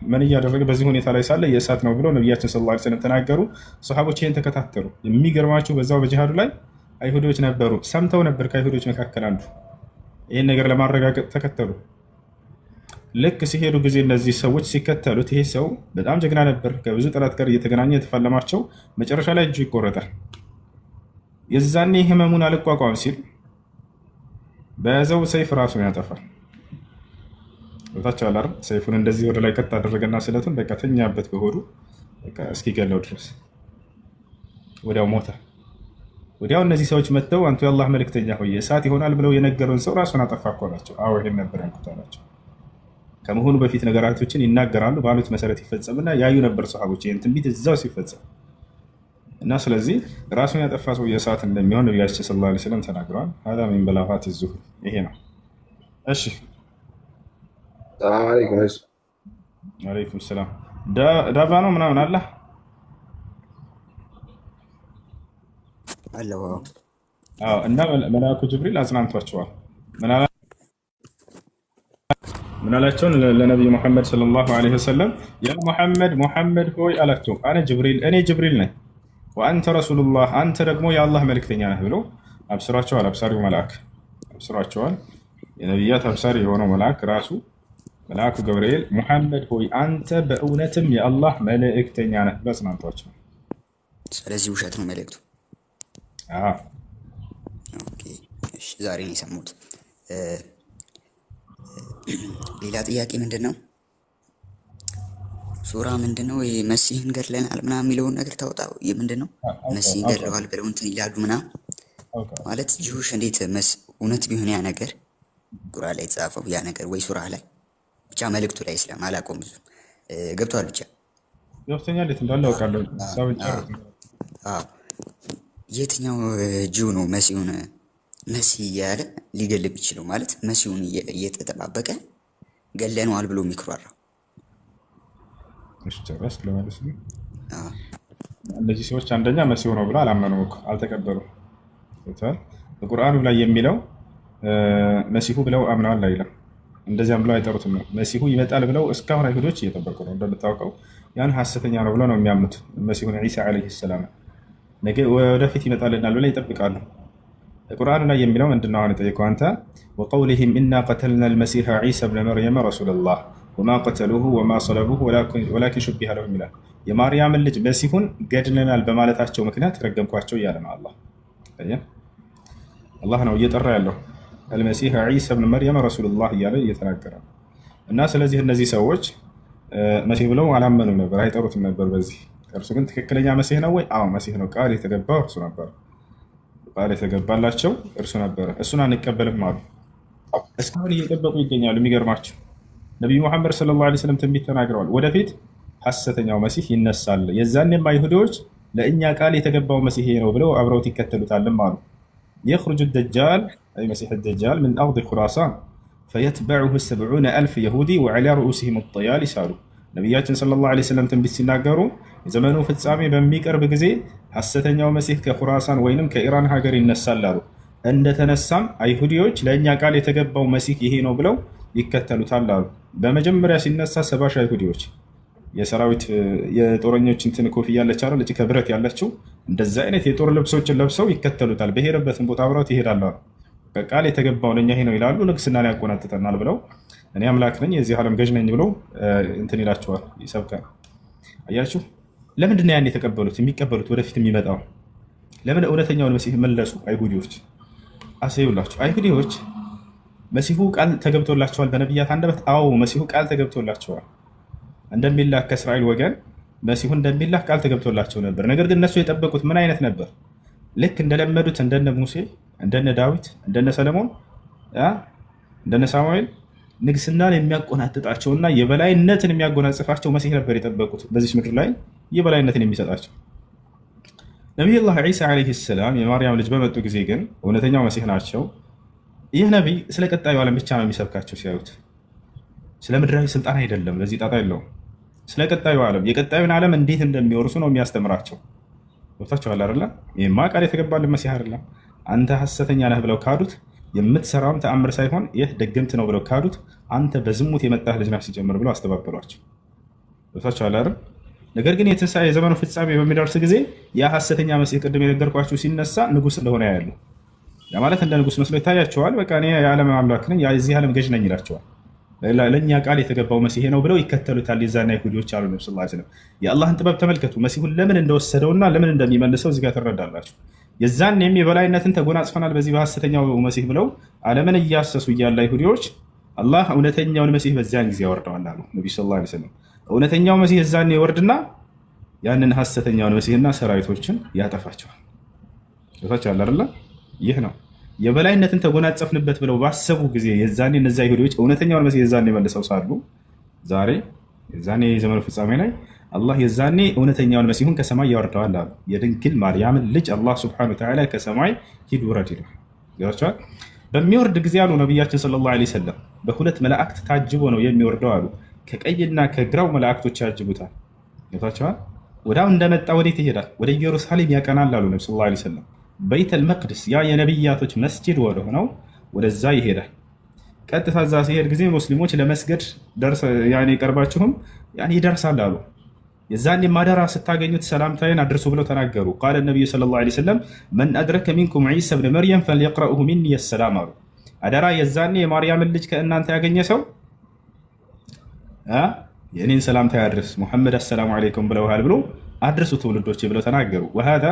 ምን እያደረገ በዚህ ሁኔታ ላይ ሳለ የእሳት ነው ብሎ ነቢያችን ሰለላሁ ዐለይሂ ወሰለም ተናገሩ። ሰሃቦች ይህን ተከታተሉ። የሚገርማቸው በዛው በጂሃዱ ላይ አይሁዶች ነበሩ። ሰምተው ነበር። ከአይሁዶች መካከል አንዱ ይህን ነገር ለማረጋገጥ ተከተሉ። ልክ ሲሄዱ ጊዜ እነዚህ ሰዎች ሲከተሉት ይሄ ሰው በጣም ጀግና ነበር። ከብዙ ጠላት ጋር እየተገናኘ የተፋለማቸው፣ መጨረሻ ላይ እጁ ይቆረጣል። የዛኔ ህመሙን አልቋቋም ሲል በያዘው ሰይፍ ራሱን ያጠፋል። ቦታቸው አላር ሰይፉን እንደዚህ ወደ ላይ ቀጥ አደረገና ስለቱን በቃ ተኛበት በሆዱ በቃ እስኪገለው ድረስ ወዲያው ሞተ። ወዲያው እነዚህ ሰዎች መጥተው አንቱ የአላህ መልእክተኛ ሆይ እሳት ይሆናል ብለው የነገሩን ሰው ራሱን አጠፋ እኮ አላቸው። አዎ ይሄን ነበር ያልኩት አላቸው። ከመሆኑ በፊት ነገራቶችን ይናገራሉ፣ ባሉት መሰረት ይፈጸምና ያዩ ነበር ሰሃቦች ይህን ትንቢት እዛው ሲፈጸም እና ስለዚህ ራሱን ያጠፋ ሰው የእሳት እንደሚሆን ነቢያችን ሰለላሁ ዐለይሂ ወሰለም ተናግረዋል። ሀዛ ሚን በላጋት ዙሁር ይሄ ነው። እሺ ሰላም አለይኩም። ወአለይኩም ሰላም። ዳባ ነው ምናምን አለ አለው። አዎ። እና መልአኩ ጅብሪል አጽናንቷቸዋል። ምን አላቸው? ለነብዩ መሐመድ ሰለላሁ ዐለይሂ ወሰለም ያ ሙሐመድ ሆይ አላቸው፣ እኔ ጅብሪል ነኝ፣ ወአንተ ረሱሉላህ አንተ ደግሞ የአላህ መልእክተኛ ነህ ብሎ አብስሯቸዋል። አብሳሪው መልአክ አብስሯቸዋል። የነቢያት አብሳሪ የሆነው መልአክ ራሱ መልአኩ ገብርኤል ሙሐመድ ሆይ አንተ በእውነትም የአላህ መልእክተኛ ነህ ብሎ አጽናንቷቸዋል። ስለዚህ ውሸት ነው መልእክቱ። ኦኬ እሺ፣ ዛሬ ነው የሰሙት። ሌላ ጥያቄ ምንድን ነው? ሱራ ምንድን ነው? መሲህን ገድለናል ምናምን የሚለውን ነገር ታወጣው። ምንድን ነው መሲህን ገድለዋል ብለው እንትን ይላሉ ምናምን ማለት ጅሁሽ እንዴት እውነት ቢሆን ያ ነገር ቁርአን ላይ የተጻፈው ያ ነገር ወይ ሱራ ላይ ብቻ መልእክቱ ላይ ስለማላውቀውም ብዙ ገብቷል። ብቻ ገብቶኛል። እንዴት እንዳለ አውቃለሁ። የትኛው ጂው ነው መሲሁን መሲህ እያለ ሊገል ቢችለው? ማለት መሲሁን እየተጠባበቀ ገለነዋል ብሎ የሚኩራራው? እሺ ጨረስክ ለማለት ነው። እነዚህ ሰዎች አንደኛ መሲሁ ነው ብለው አላመኑም እኮ አልተቀበሉም። በቁርአኑ ላይ የሚለው መሲሁ ብለው አምነዋል አይልም። እንደዚያም ብለው አይጠሩትም ነው። መሲሁ ይመጣል ብለው እስካሁን አይሁዶች እየጠበቁ ነው። እንደምታውቀው ያን ሐሰተኛ ነው ብለው ነው የሚያምኑት። መሲሁን ዒሳ ዓለይሂ ሰላም ነገ ወደፊት ይመጣልናል ብለው ይጠብቃሉ። ቁርአኑ ላይ የሚለው ምንድነው? አሁን የጠየቀው አንተ ወቀውሊሂም ኢና ቀተልና አልመሲሐ ዒሳ ብነ መርየም ረሱለላህ ወማ ቀተሉሁ ወማ ሰለቡሁ ወላኪን ሹቢሀ ለሁም ይላል። የማርያምን ልጅ መሲሁን ገድለናል በማለታቸው ምክንያት ረገምኳቸው እያለ ነው አላህ። አላህ ነው እየጠራ ያለው አልመሲሐ ዒሳ ብነ መርየም ረሱለላህ እያለ እየተናገረ ነው። እና ስለዚህ እነዚህ ሰዎች መሲህ ብለው አላመኑም ነበር፣ አይጠሩትም ነበር በዚህ። እርሱ ግን ትክክለኛ መሲህ ነው ወይ? አዎ መሲህ ነው። ቃል የተገባው እርሱ ነበር። ቃል የተገባላቸው እርሱ ነበረ። እሱን አንቀበልም አሉ። እስካሁን እየጠበቁ ይገኛሉ። የሚገርማቸው ነቢዩ ሙሐመድ ሰለላሁ ዐለይሂ ወሰለም ትንቢት ተናግረዋል። ወደፊት ሐሰተኛው መሲህ ይነሳል፣ የዛኔም አይሁዶች ለእኛ ቃል የተገባው መሲህ ነው ብለው አብረውት ይከተሉታልም አሉ። የኽሩጁ ደጃል አይ መሲህ ደጃል ምን አርድ ኹራሳን ፈየትበዑሁ 70,000 የሁዲ ወዐላ ሩኡሲሂም አጠያሊስ አሉ። ነቢያችን ሰለላሁ ዐለይሂ ወሰለም ትንቢት ሲናገሩ የዘመኑ ፍጻሜ በሚቀርብ ጊዜ ሐሰተኛው መሲህ ከኹራሳን ወይንም ከኢራን ሀገር ይነሳል አሉ። እንደተነሳም አይሁዲዎች ለእኛ ቃል የተገባው መሲህ ይሄ ነው ብለው ይከተሉታል አሉ። በመጀመሪያ ሲነሳ 70 አይሁዲዎች የሰራዊት የጦረኞች እንትን ኮፍያ ያለች አይደል እቺ ከብረት ያለችው እንደዛ አይነት የጦር ልብሶችን ለብሰው ይከተሉታል። በሄደበትን ቦታ አብረውት ይሄዳሉ። ቃል የተገባው ለኛ ይሄ ነው ይላሉ። ንግስናን ያቆናጥጠናል ብለው እኔ አምላክ ነኝ የዚህ ዓለም ገዥ ነኝ ብለው እንትን ይላቸዋል፣ ይሰብካል። አያችሁ ለምንድን ነው ያን የተቀበሉት? የሚቀበሉት ወደፊት የሚመጣው ለምን እውነተኛውን መሲህ መለሱ? አይሁዲዎች አስቡላችሁ። አይሁዲዎች መሲሁ ቃል ተገብቶላቸዋል በነቢያት አንደበት። አዎ መሲሁ ቃል ተገብቶላቸዋል እንደሚላክ ከእስራኤል ወገን መሲሁ እንደሚላክ ቃል ተገብቶላቸው ነበር። ነገር ግን እነሱ የጠበቁት ምን አይነት ነበር? ልክ እንደለመዱት እንደነ ሙሴ፣ እንደነ ዳዊት፣ እንደነ ሰለሞን፣ እንደነ ሳሙኤል ንግስናን የሚያቆናጥጣቸውና የበላይነትን የሚያጎናጽፋቸው መሲህ ነበር የጠበቁት። በዚህ ምድር ላይ የበላይነትን የሚሰጣቸው ነቢዩላህ ዒሳ ዓለይሂ ሰላም የማርያም ልጅ በመጡ ጊዜ ግን እውነተኛው መሲህ ናቸው። ይህ ነቢይ ስለ ቀጣዩ ዓለም ብቻ ነው የሚሰብካቸው። ሲያዩት ስለ ምድራዊ ስልጣን አይደለም፣ ለዚህ ጣጣ የለውም። ስለ ቀጣዩ ዓለም የቀጣዩን ዓለም እንዴት እንደሚወርሱ ነው የሚያስተምራቸው። ገብታችኋል አይደለ? ይህማ ቃል የተገባልን መሲህ አይደለም። አንተ ሐሰተኛ ነህ ብለው ካዱት፣ የምትሰራውም ተአምር ሳይሆን ይህ ድግምት ነው ብለው ካዱት፣ አንተ በዝሙት የመጣህ ልጅ ነህ ሲጀምር ብለው አስተባበሏቸው። ገብታችኋል አይደል? ነገር ግን የትንሣኤ የዘመኑ ፍጻሜ በሚደርስ ጊዜ ያ ሐሰተኛ መሲህ ቅድም የነገርኳችሁ ሲነሳ ንጉሥ እንደሆነ ያሉ ያ ማለት እንደ ንጉሥ መስሎ ይታያቸዋል። በቃ እኔ የዓለም አምላክ ነኝ፣ የዚህ ዓለም ገዥ ነኝ ይላቸዋል። ለእኛ ቃል የተገባው መሲሄ ነው ብለው ይከተሉታል። የዛና ይሁዲዎች አሉ። ነብዩ ሰለላሁ ዐለይሂ ወሰለም የአላህን ጥበብ ተመልከቱ። መሲሁን ለምን እንደወሰደውና ለምን እንደሚመልሰው እዚህ ጋር ትረዳላችሁ። የዛኔም የበላይነትን ተጎናጽፈናል በዚህ በሐሰተኛው መሲህ ብለው ዓለምን እያሰሱ እያለ ይሁዲዎች አላህ እውነተኛውን መሲህ በዚያን ጊዜ ያወርደዋል አሉ ነብዩ ሰለላሁ ዐለይሂ ወሰለም። እውነተኛው መሲህ እዛኔ ይወርድና ያንን ሐሰተኛውን መሲህና ሰራዊቶችን ያጠፋቸዋል። ታቻለ አይደል? ይህ ነው የበላይነትን ተጎናጸፍንበት ብለው ባሰቡ ጊዜ የዛኔ እነዚያ ይሁዲዎች እውነተኛውን መሲህ የዛኔ መልሰው ሳሉ ዛሬ የዛኔ የዘመኑ ፍጻሜ ላይ አላህ የዛኔ እውነተኛውን መሲሁን ከሰማይ ያወርደዋል አሉ። የድንግል ማርያምን ልጅ አላህ ሱብሓነሁ ወተዓላ ከሰማይ ሂድ ውረድ ይላል። ይወርዳል። በሚወርድ ጊዜ አሉ ነቢያችን ሰለላሁ ዐለይሂ ወሰለም በሁለት መላእክት ታጅቦ ነው የሚወርደው አሉ። ከቀይና ከግራው መላእክቶች ያጅቡታል። ይወታቸዋል። ወዳው እንደመጣ ወዴት ይሄዳል? ወደ ኢየሩሳሌም ያቀናል አሉ ነብዩ ሰለላሁ ዐለይሂ ወሰለም። በይተል መቅደስ ያ የነቢያቶች መስጂድ ወደ ሆነው ወደዛ ይሄዳል። ቀጥታ እዛ ሲሄድ ጊዜ ሙስሊሞች ለመስገድ ቀርባችሁም ይደርሳል አሉ። የዛኔ ማደራ ስታገኙት ሰላምታዬን አድርሱ ብለው ተናገሩ። ቃለ ነቢዩ ሰለላሁ ዐለይሂ ወሰለም መን አድረከ ሚንኩም ዒሳ ብን መርየም ፈልየቅረኡሁ ሚኒ የሰላም አሉ። አደራ የዛኔ የማርያምን ልጅ ከእናንተ ያገኘ ሰው የእኔን ሰላምታ ያድርስ፣ ሙሐመድ አሰላሙ ዐለይኩም ብለውሃል ብሎ አድርሱ ትውልዶች ብለው ተናገሩ። ወሃዛ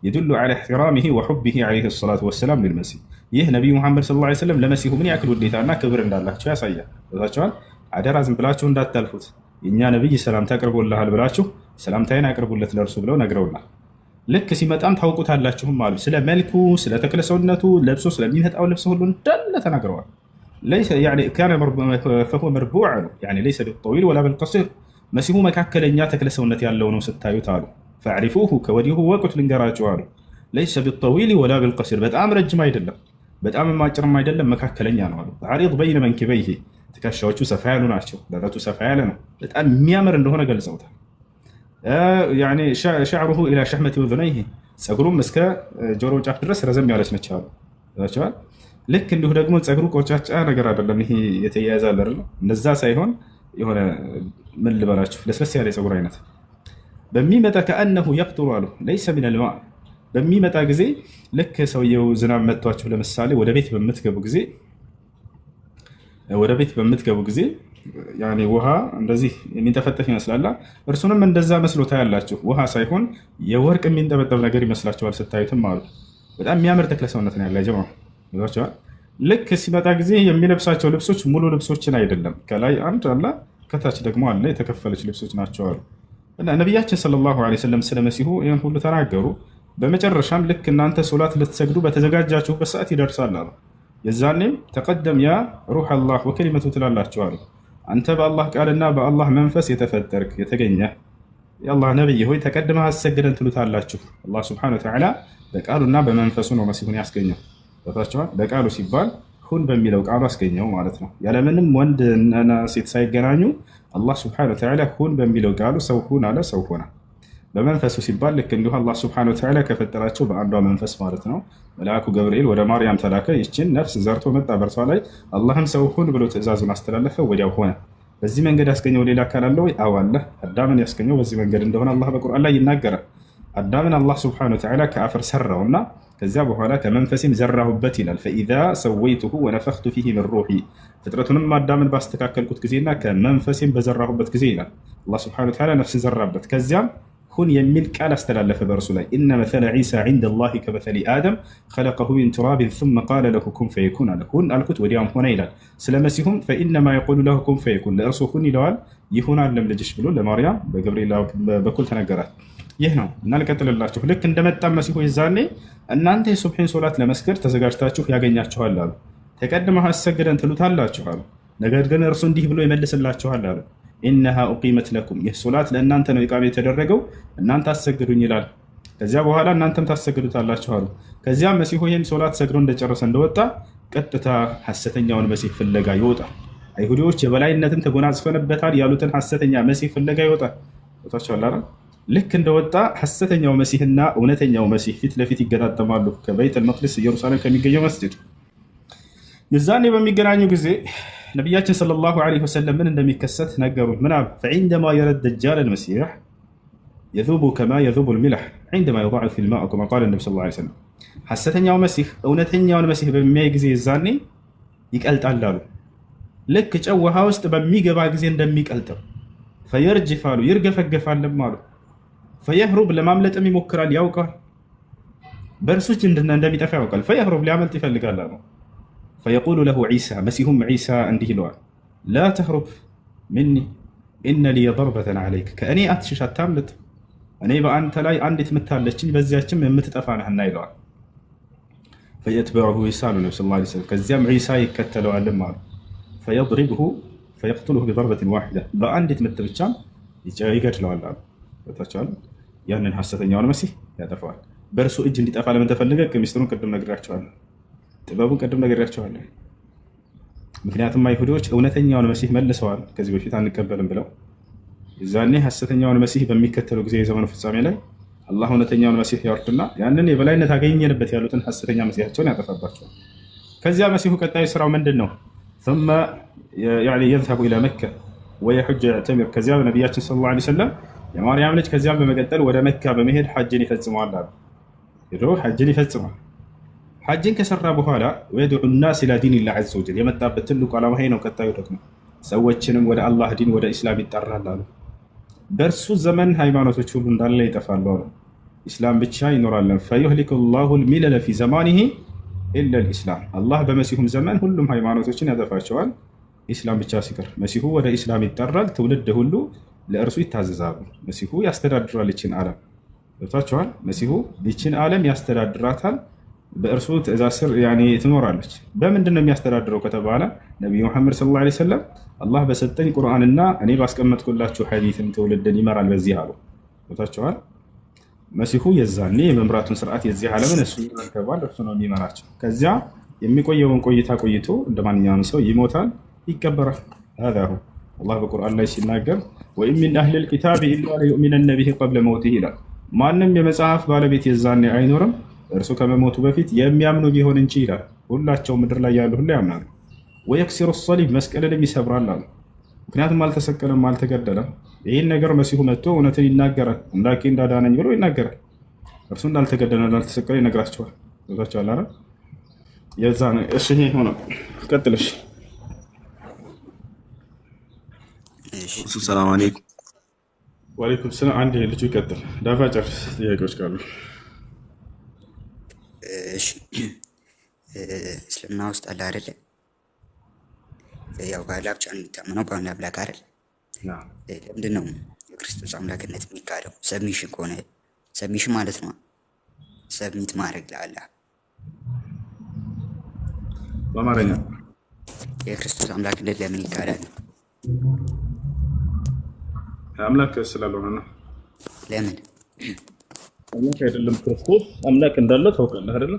የዱሉ ዐላ ኢሕትራሚሂ ወሑቢሂ ዐለይሂ ሰላቱ ወሰላም ሊልመሲህ። ይህ ነቢዩ ሙሐመድ ሰለላሁ ዐለይሂ ወሰለም ለመሲሁ ምን ያክል ውዴታና ክብር እንዳላቸው ያሳያል። ቦታቸዋል። አደራ ዝም ብላችሁ እንዳታልፉት፣ የእኛ ነቢይ ሰላምታ አቅርቦልሃል ብላችሁ ሰላምታዬን አቅርቡለት ለእርሱ ብለው ነግረውናል። ልክ ሲመጣም ታውቁታላችሁም አሉ። ስለ መልኩ፣ ስለ ተክለ ሰውነቱ፣ ለብሶ ስለሚመጣው ልብስ ሁሉ እንዳለ ተናግረዋል። ፈሁወ መርቡዕ አሉ። ለይሰ ቢጠዊል ወላ ቢልቀሲር፣ መሲሁ መካከለኛ ተክለ ሰውነት ያለው ነው ስታዩት አሉ። ፈዕሪፉሁ ከወዲሁ ወቁት ልንገራችሁ አሉ። ለይሰ ቢጠዊል ወላ ቢልቀሲር፣ በጣም ረጅም አይደለም፣ በጣም አጭርም አይደለም፣ መካከለኛ ነው አሉ። ዓሪድ በይነ መንኪበይሂ፣ ትከሻዎቹ ሰፋ ያሉ ናቸው፣ ደረቱ ሰፋ ያለ ነው፣ በጣም የሚያምር እንደሆነ ገልጸውታል። ሸዕሩሁ ኢላ ሸሕመቲ ኡዝነይሂ፣ ፀጉሩም እስከ ጆሮ ጫፍ ድረስ ረዘም ያለች ነች አሉ። ልክ እንዲሁ ደግሞ ፀጉሩ ቆጫጫ ነገር አይደለም፣ ይሄ የተያያዘ አለ አይደል? እንደዛ ሳይሆን የሆነ ምን ልበላችሁ ለስለስ ያለ ፀጉር አይነት በሚመጣ ከአነሁ የቅጡሩ አሉ። ለይሰ ሚነል ማእ፣ በሚመጣ ጊዜ ልክ ሰውየው ዝናብ መጥቷችሁ ለምሳሌ ወደ ቤት በምትገቡ ጊዜ ውሃ እንደዚህ የሚንጠፈጠፍ ይመስላል። እርሱንም እንደዛ መስሎ ታያላችሁ። ውሃ ሳይሆን የወርቅ የሚንጠበጠብ ነገር ይመስላችኋል ስታዩትም አሉ። በጣም የሚያምር ተክለ ሰውነት ነው ያለ ጀማ። ልክ ሲመጣ ጊዜ የሚለብሳቸው ልብሶች ሙሉ ልብሶችን አይደለም፣ ከላይ አንድ አለ፣ ከታች ደግሞ አለ፣ የተከፈለች ልብሶች ናቸው አሉ። እና ነቢያችን ሰለላሁ ዐለይሂ ወሰለም ስለ መሲሁ ይህን ሁሉ ተናገሩ። በመጨረሻም ልክ እናንተ ሶላት ልትሰግዱ በተዘጋጃችሁበት ሰዓት ይደርሳል አሉ። የዛኔም ተቀደም ያ ሩህ አላህ ወከሊመቱ ትላላችሁ አሉ። አንተ በአላህ ቃልና በአላህ መንፈስ የተፈጠርክ የተገኘ የአላህ ነቢይ ሆይ ተቀድመህ አሰግደን ትሉታላችሁ። አላህ ሱብሓነሁ ወተዓላ በቃሉና በመንፈሱ ነው መሲሁን ያስገኘው። በቃሉ ሲባል ሁን በሚለው ቃሉ አስገኘው ማለት ነው። ያለምንም ወንድና ሴት ሳይገናኙ አላህ ሱብሓነሁ ወተዓላ ሁን በሚለው ቃሉ ሰው ሁን አለ፣ ሰው ሆነ። በመንፈሱ ሲባል ልክ እንዲሁ አላህ ሱብሓነሁ ወተዓላ ከፈጠራቸው በአንዷ መንፈስ ማለት ነው። መልአኩ ገብርኤል ወደ ማርያም ተላከ፣ ይችን ነፍስ ዘርቶ መጣ በእርሷ ላይ። አላህም ሰው ሁን ብሎ ትእዛዙን አስተላለፈ፣ ወዲያው ሆነ። በዚህ መንገድ ያስገኘው ሌላ አካል አለ ወይ? አዎ አለ። አዳምን ያስገኘው በዚህ መንገድ እንደሆነ አላህ በቁርአን ላይ ይናገራል። አዳምን አላህ ሱብሓነሁ ወተዓላ ከአፈር ሰራውና ከዚያ በኋላ ከመንፈሴም ዘራሁበት ይላል። ፈኢዛ ሰወይቱሁ ወነፈኽቱ ፊሂ ሚን ሩሒ፣ ፍጥረቱንም አዳምን ባስተካከልኩት ጊዜና ከመንፈሴም በዘራሁበት ጊዜ ይላል። አላህ ሱብሓነሁ ወተዓላ ነፍስን ዘራበት። ከዚያም ሁን የሚል ቃል አስተላለፈ በእርሱ ላይ። ኢነ መሰለ ዒሳ ዒንደ ላሂ ከመሰሊ አደም ኸለቀሁ ሚን ቱራቢን ሱመ ቃለ ለሁ ኩን ፈየኩን አለ። ሁን አልኩት ወዲያም ሆነ ይላል። ስለ መሲሁም ፈኢነማ የቁሉ ለሁ ኩን ፈየኩን፣ ለእርሱ ሁን ይለዋል ይሁን አለም ልጅሽ ብሎ ለማርያም በገብርኤል በኩል ተነገራት። ይህ ነው እና ልቀጥልላችሁ። ልክ እንደመጣ መሲሁ የዛኔ እናንተ የሱብሒን ሶላት ለመስገድ ተዘጋጅታችሁ ያገኛችኋል አሉ። ተቀድመህ አሰግደን ትሉታላችሁ አሉ። ነገር ግን እርሱ እንዲህ ብሎ ይመልስላችኋል አሉ። ኢነሃ ኡቂመት ለኩም፣ ይህ ሶላት ለእናንተ ነው ኢቃም የተደረገው፣ እናንተ አሰግዱኝ ይላል። ከዚያ በኋላ እናንተም ታሰግዱታላችሁ አሉ። ከዚያ መሲሁ ይህን ሶላት ሰግዶ እንደጨረሰ እንደወጣ ቀጥታ ሐሰተኛውን መሲህ ፍለጋ ይወጣል። አይሁዲዎች የበላይነትን ተጎናጽፈንበታል ያሉትን ሐሰተኛ መሲህ ፍለጋ ይወጣል። ወጣችኋል። ልክ እንደወጣ ሐሰተኛው መሲህና እውነተኛው መሲህ ፊት ለፊት ይገጣጠማሉ ከበይተል መቅደስ ኢየሩሳሌም ከሚገኘው መስጂድ። የዛኔ በሚገናኙ ጊዜ ነቢያችን ሰለላሁ ዐለይሂ ወሰለም ምን እንደሚከሰት ነገሩን። ምን አሉ? ፈዒንደማ የረድ ደጃል አልመሲሕ የዙቡ ከማ የዙቡ ልሚልሕ ዒንደማ የضዑ ፊ ልማእ ከማ ቃለ ነቢ ሰለላሁ ዐለይሂ ወሰለም። ሐሰተኛው መሲህ እውነተኛውን መሲህ በሚያይ ጊዜ የዛኔ ይቀልጣል አሉ። ልክ ጨው ውሃ ውስጥ በሚገባ ጊዜ እንደሚቀልጠው። ፈየርጅፍ አሉ፣ ይርገፈገፋልም አሉ። ፈየህሩብ ለማምለጥም ይሞክራል፣ ያውቃል። በእርሱ እጅ እንደሚጠፋ ያውቃል። ፈየህሩብ ሊያመልጥ ይፈልጋል አሉ። ፈየቁሉ ለሁ ዒሳ፣ መሲሁም ዒሳ እንዲህ ይለዋል፣ ላ ተህሩብ ሚኒ ኢነ ሊየ ደርበተን ዐለይክ፣ ከእኔ አትሽሽ፣ አታምልጥ፣ እኔ በአንተ ላይ አንዲት ምታለችኝ፣ በዚያችም የምትጠፋ ነህና ይለዋል። ፈየትበዑሁ ዒሳ አሉ ነቢ ሰለላሁ ዐለይሂ ወሰለም። ከዚያም ዒሳ ይከተለዋልም አሉ። ፈየድሪብሁ ፈየቅቱልሁ ቢደርበትን ዋሒዳ፣ በአንዲት ምት ብቻም ይገድለዋል አሉ። ታቸዋል ያንን ሐሰተኛውን መሲህ ያጠፋዋል። በእርሱ እጅ እንዲጠፋ ለምን ተፈለገ? ሚስጥሩን ቅድም ነግሬያቸዋለሁ፣ ጥበቡን ቅድም ነግሬያቸዋለሁ። ምክንያቱም አይሁዶች እውነተኛውን መሲህ መልሰዋል ከዚህ በፊት አንቀበልም ብለው። የዛኔ ሐሰተኛውን መሲህ በሚከተሉ ጊዜ የዘመኑ ፍጻሜ ላይ አላህ እውነተኛውን መሲህ ያወርድና ያንን የበላይነት አገኘንበት ያሉትን ሐሰተኛ መሲሃቸውን ያጠፋባቸዋል። ከዚያ መሲሁ ቀጣዩ ስራው ምንድን ነው? ثم يذهب الى مكه ويحج يعتمر። ከዚያ ነቢያችን ሰለላሁ ዐለይሂ ወሰለም የማርያም ልጅ ከዚያም በመቀጠል ወደ መካ በመሄድ ሐጅን ይፈጽመዋል አሉ። ሄዶ ሐጅን ይፈጽማል። ሐጅን ከሰራ በኋላ ወይድዑ الناس الى دين الله عز وجل፣ የመጣበት ትልቁ ዓላማ ይሄ ነው። ቀጣዩ ደግሞ ሰዎችንም ወደ አላህ ዲን ወደ ኢስላም ይጠራል አሉ። በእርሱ ዘመን ሃይማኖቶች ሁሉ እንዳለ ይጠፋሉ አሉ። ኢስላም ብቻ ይኖራል። فيهلك الله الملل في زمانه إلا الإسلام، አላህ በመሲሁም ዘመን ሁሉም ሃይማኖቶችን ያጠፋቸዋል ኢስላም ብቻ ሲቀር። መሲሁ ወደ ኢስላም ይጠራል። ትውልድ ሁሉ ለእርሱ ይታዘዛሉ። መሲሁ ያስተዳድራል ይችን ዓለም። ገብታችኋል? መሲሁ ይችን ዓለም ያስተዳድራታል። በእርሱ ትእዛዝ ስር ትኖራለች። በምንድን ነው የሚያስተዳድረው ከተባለ ነቢዩ መሐመድ ሰለላሁ ዐለይሂ ወሰለም አላህ በሰጠኝ ቁርአንና እኔ ባስቀመጥኩላችሁ ሐዲስን ትውልድን ይመራል በዚህ አሉ። ገብታችኋል? መሲሁ የዛኔ የመምራቱን ስርዓት የዚህ ዓለምን እሱ ይረከባል። እርሱ ነው የሚመራቸው። ከዚያ የሚቆየውን ቆይታ ቆይቶ እንደ ማንኛውም ሰው ይሞታል፣ ይቀበራል። هذا هو አላህ በቁርአን ላይ ሲናገር ወኢን ሚን አህሊል ኪታቢ ኢላ ለዩእሚነነ ቢሂ ቀብለ መውቲሂ ይላል። ማንም የመጽሐፍ ባለቤት የዛኔ አይኖርም እርሱ ከመሞቱ በፊት የሚያምኑ ቢሆን እንጂ ይላል። ሁላቸው ምድር ላይ ያሉ ሁሉ ያምናሉ። ወየክሲሩ ሰሊብ፣ መስቀልንም ይሰብራል አሉ። ምክንያቱም አልተሰቀለም፣ አልተገደለም። ይህን ነገር መሲሁ መጥቶ እውነትን ይናገራል። አምላኬ እንዳዳነኝ ብሎ ይናገራል። እርሱ እንዳልተገደለ እንዳልተሰቀለ ይነግራቸዋል። ዛቸዋል አረ የዛ እሺ ሆነ ቀጥልሽ። ሰላም አለይኩም። ወአለይኩም ሰላም። አንድ ልጁ ይቀጥል። ዳፋ ጨርስ። ጥያቄዎች ካሉ እሺ። እስልምና ውስጥ አለ አይደለ? ያው በአላህ ብቻ ነው የሚታመነው፣ በአንድ አምላክ አይደል? ለምንድን ነው የክርስቶስ አምላክነት የሚካደው? ሰብሚሽን ከሆነ ሰብሚሽን ማለት ነው ሰብሚት ማድረግ ለአላህ። በአማርኛ የክርስቶስ አምላክነት ለምን ይካዳል? አምላክ ስላልሆነ ነው። ለምን አምላክ አይደለም? ክርስቶስ አምላክ እንዳለ ታውቃለህ አይደለ?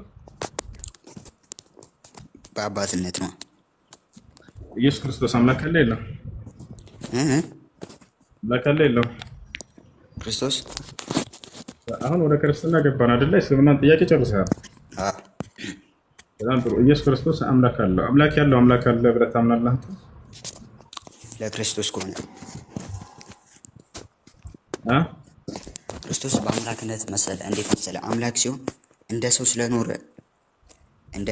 በአባትነት ነው። ኢየሱስ ክርስቶስ አምላክ አለ የለም? አምላክ አለ የለም? ክርስቶስ አሁን ወደ ክርስትና ገባን አይደለ? እስልምናን ጥያቄ ጨርሰሃል። በጣም ጥሩ። ኢየሱስ ክርስቶስ አምላክ አለ። አምላክ ያለው አምላክ አለ ብለህ ታምናለህ? ለክርስቶስ ከሆነ ክርስቶስ በአምላክነት መሰለ። እንዴት መሰለ? አምላክ ሲሆን እንደ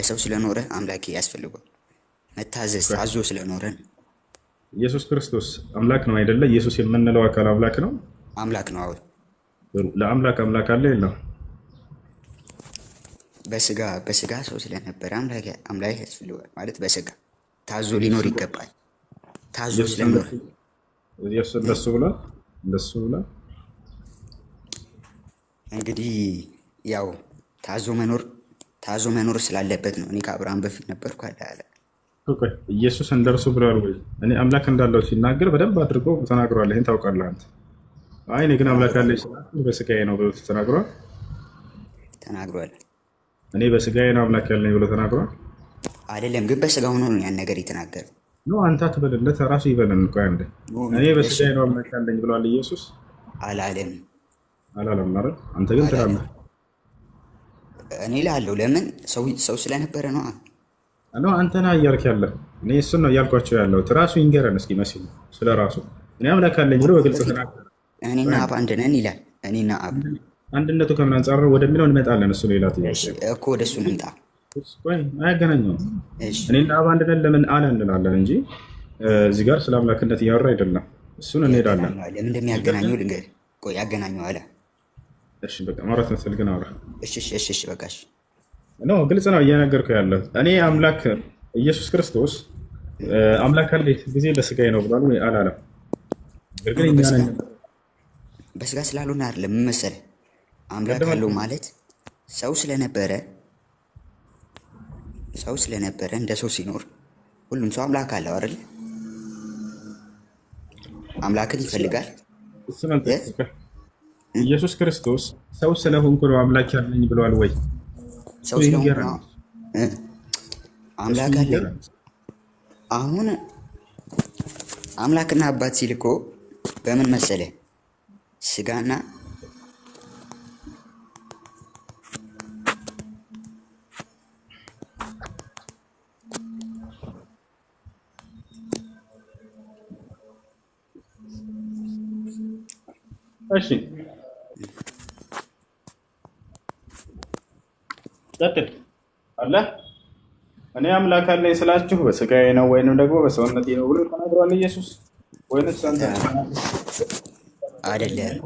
ሰው ስለኖረ አምላክ ያስፈልገዋል። መታዘዝ ታዞ ስለኖረ። ኢየሱስ ክርስቶስ አምላክ ነው አይደለ? ኢየሱስ የምንለው አካል አምላክ ነው። አምላክ ነው። አዎ ለአምላክ አምላክ አለ የለም? በስጋ ሰው ስለነበረ አምላክ ያስፈልጋል ማለት በስጋ ታዞ ሊኖር ይገባል። ታዞ ስለኖር እንደሱ ብሏል። እንግዲህ ያው ታዞ መኖር ስላለበት ነው። እኔ ከአብርሃም በፊት ነበርኩ አለ። ኢየሱስ እንደርሱ ብሏል ወይ? እኔ አምላክ እንዳለው ሲናገር በደንብ አድርጎ ተናግሯል። ይሄን ታውቃለህ አንተ? አይ እኔ ግን አምላክ አለኝ በስጋዬ ነው ብሎ ተናግሯል። እኔ በስጋዬ ነው አምላክ ያለኝ ብሎ ተናግሯል። አይደለም ግን በስጋ ሆኖ ነው ያን ነገር የተናገረው። ነው አንተ አትበልለት፣ ራሱ ይበለን። ቆይ አንዴ እኔ በስጋዬ ነው አምላክ ያለኝ ብሏል ኢየሱስ? አላለም ማለት አንተ ግን ትላለህ። እኔ እላለሁ ለምን ሰው ስለነበረ ነው። አንተ ነህ እያልክ ያለህ። እኔ እሱን ነው እያልኳቸው ያለሁት። ራሱ ይንገረን እስኪ መሲሁ ስለራሱ እኔ አምላክ አለኝ ብሎ በግልጽ ተናገረ። እኔና አብ አንድ ነን ይላል። እኔና አብ አንድነቱ ከምን አንጻር ወደሚለው እንመጣለን። እሱ ሌላ ጥያቄ እኮ ወደ እሱ እንምጣ። ቆይ አያገናኘውም። እኔና አብ አንድ ነን ለምን አለ እንላለን እንጂ እዚህ ጋር ስለ አምላክነት እያወራ አይደለም። እሱን እንሄዳለን። ለምን እንደሚያገናኘው ልንገርህ። ቆይ ያገናኘው አለ። እሺ በቃ ማውራት መሰል ግን አውራ። እሺ በቃ እሺ ነው ግልጽ ነው እየነገርኩህ ያለው። እኔ አምላክ ኢየሱስ ክርስቶስ አምላክ አለ ጊዜ በስጋዬ ነው ብሏል ወይ አላለም? ግን በስጋ ስላልሆነ አይደለም። ምን መሰለህ አምላክ አለው ማለት ሰው ስለነበረ እንደ ሰው ሲኖር ሁሉም ሰው አምላክ አለው አይደል? አምላክን ይፈልጋል። ኢየሱስ ክርስቶስ ሰው ስለሆንኩ ነው አምላክ ያለኝ ብሏል ወይ? ሰው ስለሆንኩ አምላክ አለኝ። አሁን አምላክና አባት ሲል እኮ በምን መሰለህ ስጋና እሺ ቀጥል አለ። እኔ አምላክ አለኝ ስላችሁ በስጋዬ ነው ወይንም ደግሞ በሰውነቴ ነው ብሎ ተናግሯል ኢየሱስ ወይንስ አንተ? አይደለም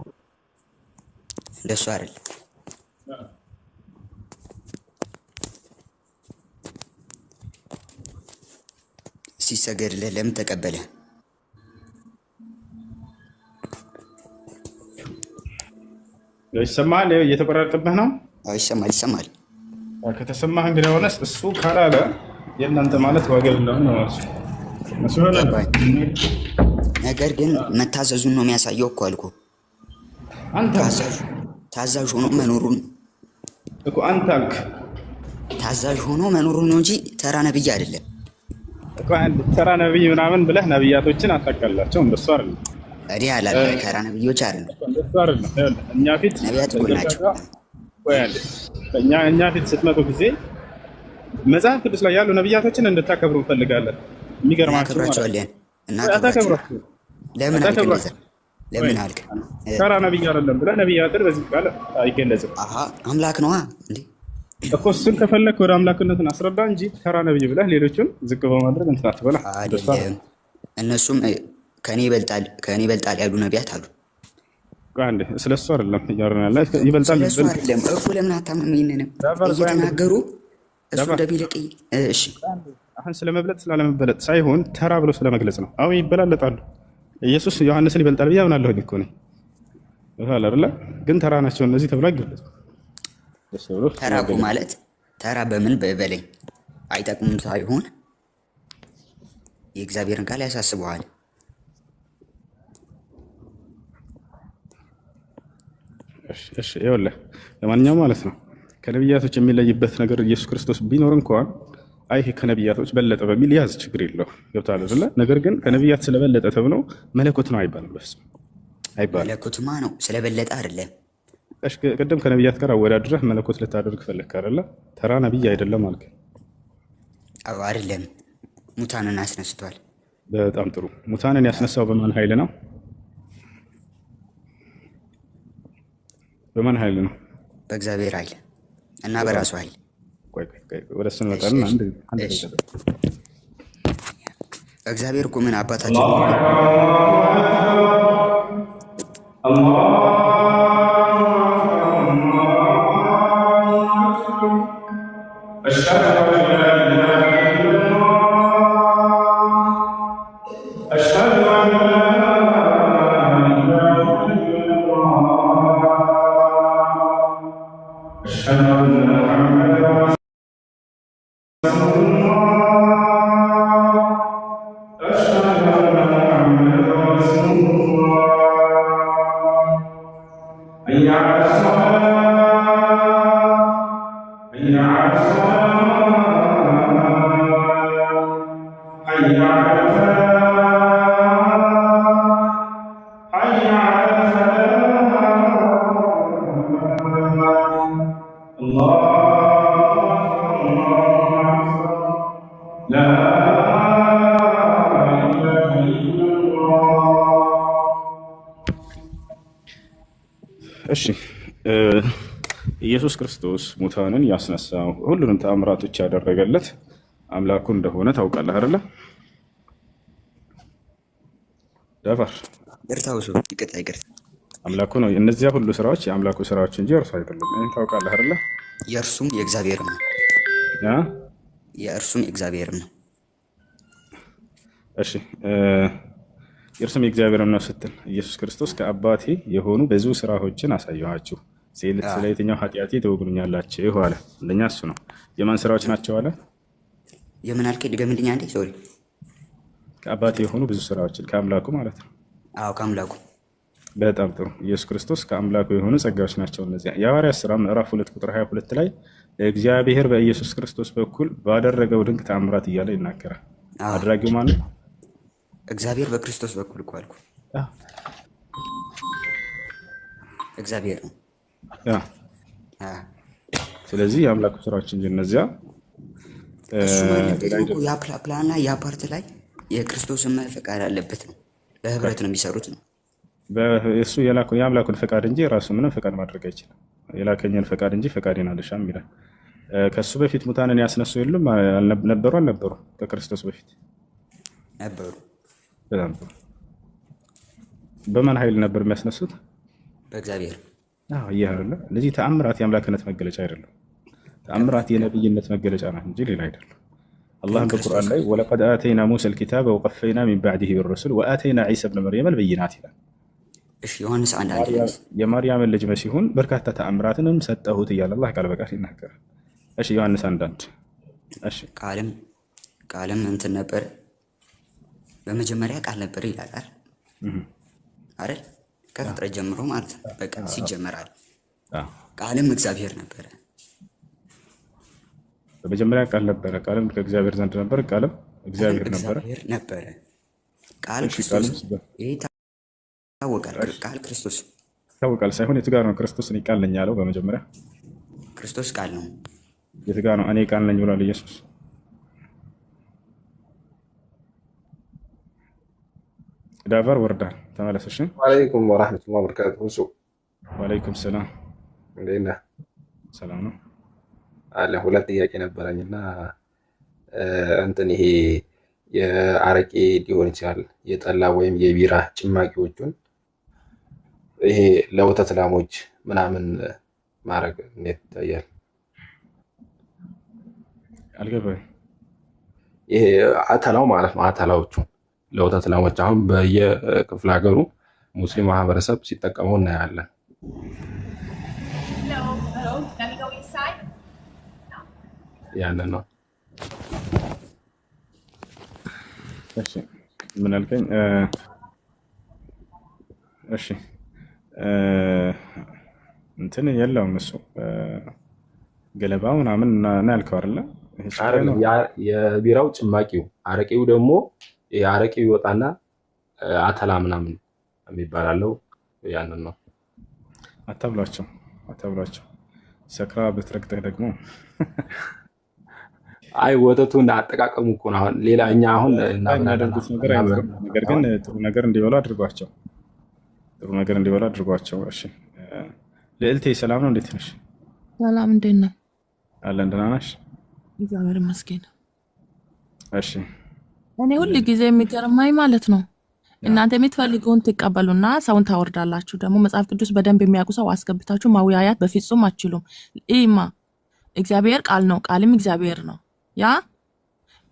እንደሱ አይደለም። ሲሰገድልህ ለምን ተቀበለ? ይሰማል? እየተቆራረጠብህ ነው። ይሰማል። ከተሰማህ እንግዲህ ሆነስ እሱ ካላለ የእናንተ ማለት ዋጋ የለውም ነው ነገር ግን መታዘዙን ነው የሚያሳየው እኮ አልኩህ። ታዛዥ ሆኖ መኖሩን እኮ አንተ አልክ። ታዛዥ ሆኖ መኖሩን ነው እንጂ ተራ ነብይ አይደለም እኮ። አንድ ተራ ነብይ ምናምን ብለህ ነብያቶችን አታውቃላቸው። እንደሱ አይደለም። እኔ አላለም ተራ ነብዮች አይደለም። እንደሱ አይደለም። እኛ ፊት ነቢያት እኮ ናቸው። እኛ ፊት ስትመጡ ጊዜ መጽሐፍ ቅዱስ ላይ ያሉ ነብያቶችን እንድታከብሩ እንፈልጋለን። የሚገርማችሁ እናከብራቸዋለን። ለምን አልክ? ተራ ነብይ አይደለም ብለህ ነብያትን በዚህ ቃል አይገለጽም። አምላክ ነዋ እንዴ እኮ። እሱን ከፈለክ ወደ አምላክነትን አስረዳ እንጂ ተራ ነብይ ብለህ ሌሎችን ዝቅ በማድረግ እንትን አትበላ። አይደለም እነሱም ከኔ ይበልጣል ያሉ ነቢያት አሉ። አንዴ ስለሱ አይደለም እያወራን ያለ ይበልጣል አይደለም እኮ። ለምን አታምንም? ይሄንንም እየተናገሩ እሱ እንደሚለቅ እሺ። አሁን ስለመብለጥ ስላለመበለጥ ሳይሆን ተራ ብሎ ስለመግለጽ ነው። አሁን ይበላለጣሉ። ኢየሱስ ዮሐንስን ይበልጣል ብዬ አምናለሁኝ እኮ ነኝ አይደለ? ግን ተራ ናቸው እነዚህ ተብሎ አይገለጽ። ተራ እኮ ማለት ተራ በምን በበለኝ አይጠቅሙም ሳይሆን የእግዚአብሔርን ቃል ያሳስበዋል። እሺ ይኸውልህ፣ ለማንኛውም ማለት ነው ከነቢያቶች የሚለይበት ነገር ኢየሱስ ክርስቶስ ቢኖር እንኳን አይ ከነቢያቶች በለጠ በሚል ያዝ፣ ችግር የለውም። ገብቶሃል አይደለ? ነገር ግን ከነቢያት ስለበለጠ ተብሎ መለኮት ነው አይባልም። በስመ አይባልም። መለኮትማ ነው ስለበለጠ አይደለም። እሺ ቅድም ከነቢያት ጋር አወዳድረህ መለኮት ልታደርግ ፈለግክ አይደለ? ተራ ነቢይ አይደለም አልክ። አዎ አይደለም። ሙታንን አስነስቷል። በጣም ጥሩ። ሙታንን ያስነሳው በማን ኃይል ነው? በማን ኃይል ነው? በእግዚአብሔር ኃይል እና በራሱ ኃይል። ወደ እሱ እንመጣለን። አንድ እግዚአብሔር እኮ ምን አባታችን እሺ ኢየሱስ ክርስቶስ ሙታንን ያስነሳው ሁሉንም ተአምራቶች ያደረገለት አምላኩ እንደሆነ ታውቃለህ አይደለ? ዳፋር ይቅርታ አምላኩ ነው። እነዚያ ሁሉ ስራዎች የአምላኩ ስራዎች እንጂ እርሱ አይደለም። ይሄን ታውቃለህ አይደለ? የእርሱም የእግዚአብሔርም ነው። የእርሱም የእግዚአብሔርም ነው። እሺ የእርሱም የእግዚአብሔርም ነው ስትል ኢየሱስ ክርስቶስ ከአባቴ የሆኑ ብዙ ስራዎችን አሳየኋችሁ፣ ስለ የትኛው ኃጢአቴ ትወግሩኛላችሁ አለ። አንደኛ እሱ ነው። የማን ስራዎች ናቸው አለ? የምን አልከኝ? ድገምልኝ አንዴ። ሶሪ። ከአባቴ የሆኑ ብዙ ስራዎችን ከአምላኩ ማለት ነው። አዎ ከአምላኩ። በጣም ጥሩ። ኢየሱስ ክርስቶስ ከአምላኩ የሆኑ ጸጋዎች ናቸው እነዚያ። የሐዋርያት ሥራ ምዕራፍ 2 ቁጥር 22 ላይ እግዚአብሔር በኢየሱስ ክርስቶስ በኩል ባደረገው ድንቅ ተአምራት እያለ ይናገራል። አድራጊው ማን ነው? እግዚአብሔር በክርስቶስ በኩል እኮ አልኩ። እግዚአብሔር ነው። ስለዚህ የአምላኩ ስራዎች እንጂ እነዚያ ያ ፕላንና ያ ፓርት ላይ የክርስቶስን ፈቃድ አለበት ነው። በህብረት ነው የሚሰሩት ነው። እሱ የአምላኩን ፈቃድ እንጂ የራሱ ምንም ፈቃድ ማድረግ አይችልም። የላከኝን ፈቃድ እንጂ ፈቃዴን አልሻም ይላል። ከሱ በፊት ሙታንን ያስነሱ የሉም ነበሩ? አልነበሩ? ከክርስቶስ በፊት ነበሩ። በጣም ጥሩ። በማን ኃይል ነበር የሚያስነሱት? በእግዚአብሔር። ይህ አይደለ? እነዚህ ተአምራት የአምላክነት መገለጫ አይደለም። ተአምራት የነብይነት መገለጫ ናት እንጂ ሌላ አይደለም። አላህም በቁርአን ላይ ወለቀድ አተይና ሙሳ አልኪታበ ወቀፈይና ሚን ባዕዲሂ ቢሩሱል ወአተይና ዒሳ ብነ መርየም አልበይናት ይላል። እሺ ዮሐንስ አንድ የማርያምን ልጅ መሲሁን በርካታ ተአምራትንም ሰጠሁት እያለ አላህ ቃል በቃል ይናገራል። እሺ ዮሐንስ አንድ እሺ ቃልም እንትን ነበር፣ በመጀመሪያ ቃል ነበር ይላል አይደል? ከፍጥረት ጀምሮ ማለት ነው። በቃ ሲጀመራል ቃልም እግዚአብሔር ነበረ። በመጀመሪያ ቃል ነበረ፣ ቃልም ከእግዚአብሔር ዘንድ ነበር፣ ቃልም እግዚአብሔር ነበረ። ቃል ክርስቶስ ይታወቃል። ቃል ክርስቶስ ይታወቃል ሳይሆን የቱ ጋር ነው ክርስቶስ እኔ ቃል ነኝ ያለው? በመጀመሪያ ክርስቶስ ቃል ነው። የቱ ጋር ነው እኔ ቃል ነኝ ብሏል ኢየሱስ? ዳቫር ወርዳል ተመለሰሽ። ወአለይኩም ወራህመቱላሂ ወበረካቱሁ። ወአለይኩም ሰላም። እንዴት ነህ? ሰላም ነው አለ። ሁለት ጥያቄ ነበረኝና እንትን ይሄ የአረቄ ሊሆን ይችላል የጠላ ወይም የቢራ ጭማቂዎቹን ይሄ ለወተት ላሞች ምናምን ማድረግ እንዴት ይታያል? አልገባኝ። ይሄ አተላው ማለት ነው። አተላዎቹ ለወተት ላሞች አሁን በየክፍለ ሀገሩ ሙስሊም ማህበረሰብ ሲጠቀሙ እናያለን። ያንን ነው። እሺ ምን አልከኝ? እሺ እንትን የለውም እሱ ገለባ ምናምን እና ያልከው አይደለ? የቢራው ጭማቂው፣ አረቄው ደግሞ የአረቄው ይወጣና አተላ ምናምን የሚባላለው ያንን ነው። አታብሏቸው ሰክራ ብትረግጠህ ደግሞ አይ ወተቱን አጠቃቀሙ እኮ ነው። አሁን ሌላ እኛ አሁን እናደርጉት ነገር አይኖርም። ነገር ግን ጥሩ ነገር እንዲበሉ አድርጓቸው። እሺ ልዕልቴ ሰላም ነው? እንዴት ነሽ? ሰላም እንዴት ነህ? አለን ደህና ነሽ? እግዚአብሔር ይመስገን። እሺ እኔ ሁል ጊዜ የሚገርማኝ ማለት ነው እናንተ የምትፈልገውን ትቀበሉና ሰውን ታወርዳላችሁ። ደግሞ መጽሐፍ ቅዱስ በደንብ የሚያውቁ ሰው አስገብታችሁ ማወያያት በፍጹም አትችሉም። ኢማ እግዚአብሔር ቃል ነው፣ ቃልም እግዚአብሔር ነው። ያ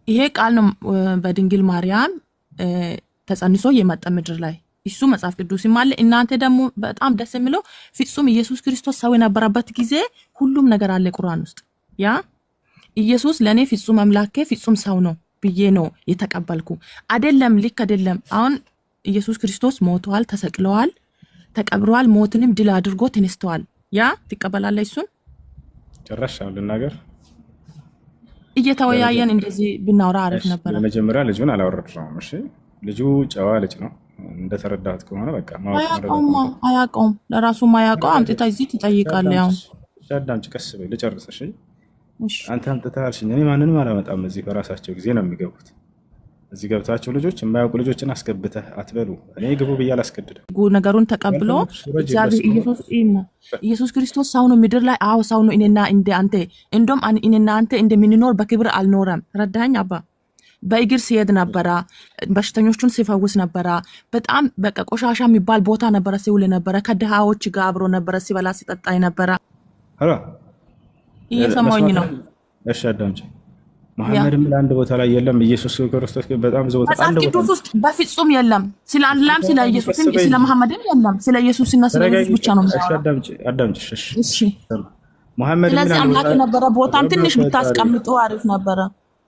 ይሄ ቃል ነው በድንግል ማርያም ተጸንሶ የመጣ ምድር ላይ እሱ መጽሐፍ ቅዱስም አለ። እናንተ ደግሞ በጣም ደስ የሚለው ፍጹም ኢየሱስ ክርስቶስ ሰው የነበረበት ጊዜ ሁሉም ነገር አለ ቁርአን ውስጥ። ያ ኢየሱስ ለኔ ፍጹም አምላኬ ፍጹም ሰው ነው ብዬ ነው የተቀበልኩ። አይደለም ልክ አይደለም። አሁን ኢየሱስ ክርስቶስ ሞቷል፣ ተሰቅለዋል፣ ተቀብሯል፣ ሞትንም ድል አድርጎ ተነስተዋል። ያ ትቀበላለህ? እሱን ጨረሻ ልናገር። እየተወያየን እንደዚህ ብናወራ አሪፍ ነበር። በመጀመሪያ ልጁን አላወረድነውም። እሺ ልጁ ጨዋ ልጅ ነው፣ እንደተረዳሁት ከሆነ በቃ ማወቅ አያውቀውም። ለራሱ ማያውቀው አምጥታ እዚህ ትጠይቃለህ። ያው አዳምጪ፣ ቀስ በይ ልጨርስ። እሺ አንተ አምጥተህ አልሽኝ። እኔ ማንንም አላመጣም። እዚህ በራሳቸው ጊዜ ነው የሚገቡት። እዚህ ገብታችሁ ልጆች የማያውቁ ልጆችን አስገብተህ አትበሉ። እኔ ግቡ ብዬ አላስገድድም። ነገሩን ተቀብሎ እግዚአብሔር ኢየሱስ ክርስቶስ ሰው ነው ምድር ላይ። አዎ ሰው ነው። እኔና እንደ አንተ እንደም እኔና አንተ እንደምንኖር በክብር አልኖረም። ረዳኝ አባ። በእግር ሲሄድ ነበረ፣ በሽተኞቹን ሲፈውስ ነበረ። በጣም በቃ ቆሻሻ የሚባል ቦታ ነበረ ሲውል ነበረ። ከድሃዎች ጋር አብሮ ነበረ፣ ሲበላ ሲጠጣ ነበረ። እየሰማኝ ነው። እሺ አዳምጪ። መሐመድም ለአንድ ቦታ ላይ የለም። ኢየሱስ ክርስቶስ ግን በጣም ብዙ ቦታ አንድ ቦታ ውስጥ በፍጹም የለም። ስለ አላህም ስለ ኢየሱስም ስለ መሐመድም የለም። ስለ ኢየሱስና ስለ ኢየሱስ ብቻ ነው። እሺ አዳምጪ። እሺ መሐመድ ስለዚህ አምላክ የነበረ ቦታን ትንሽ ብታስቀምጡ አሪፍ ነበረ።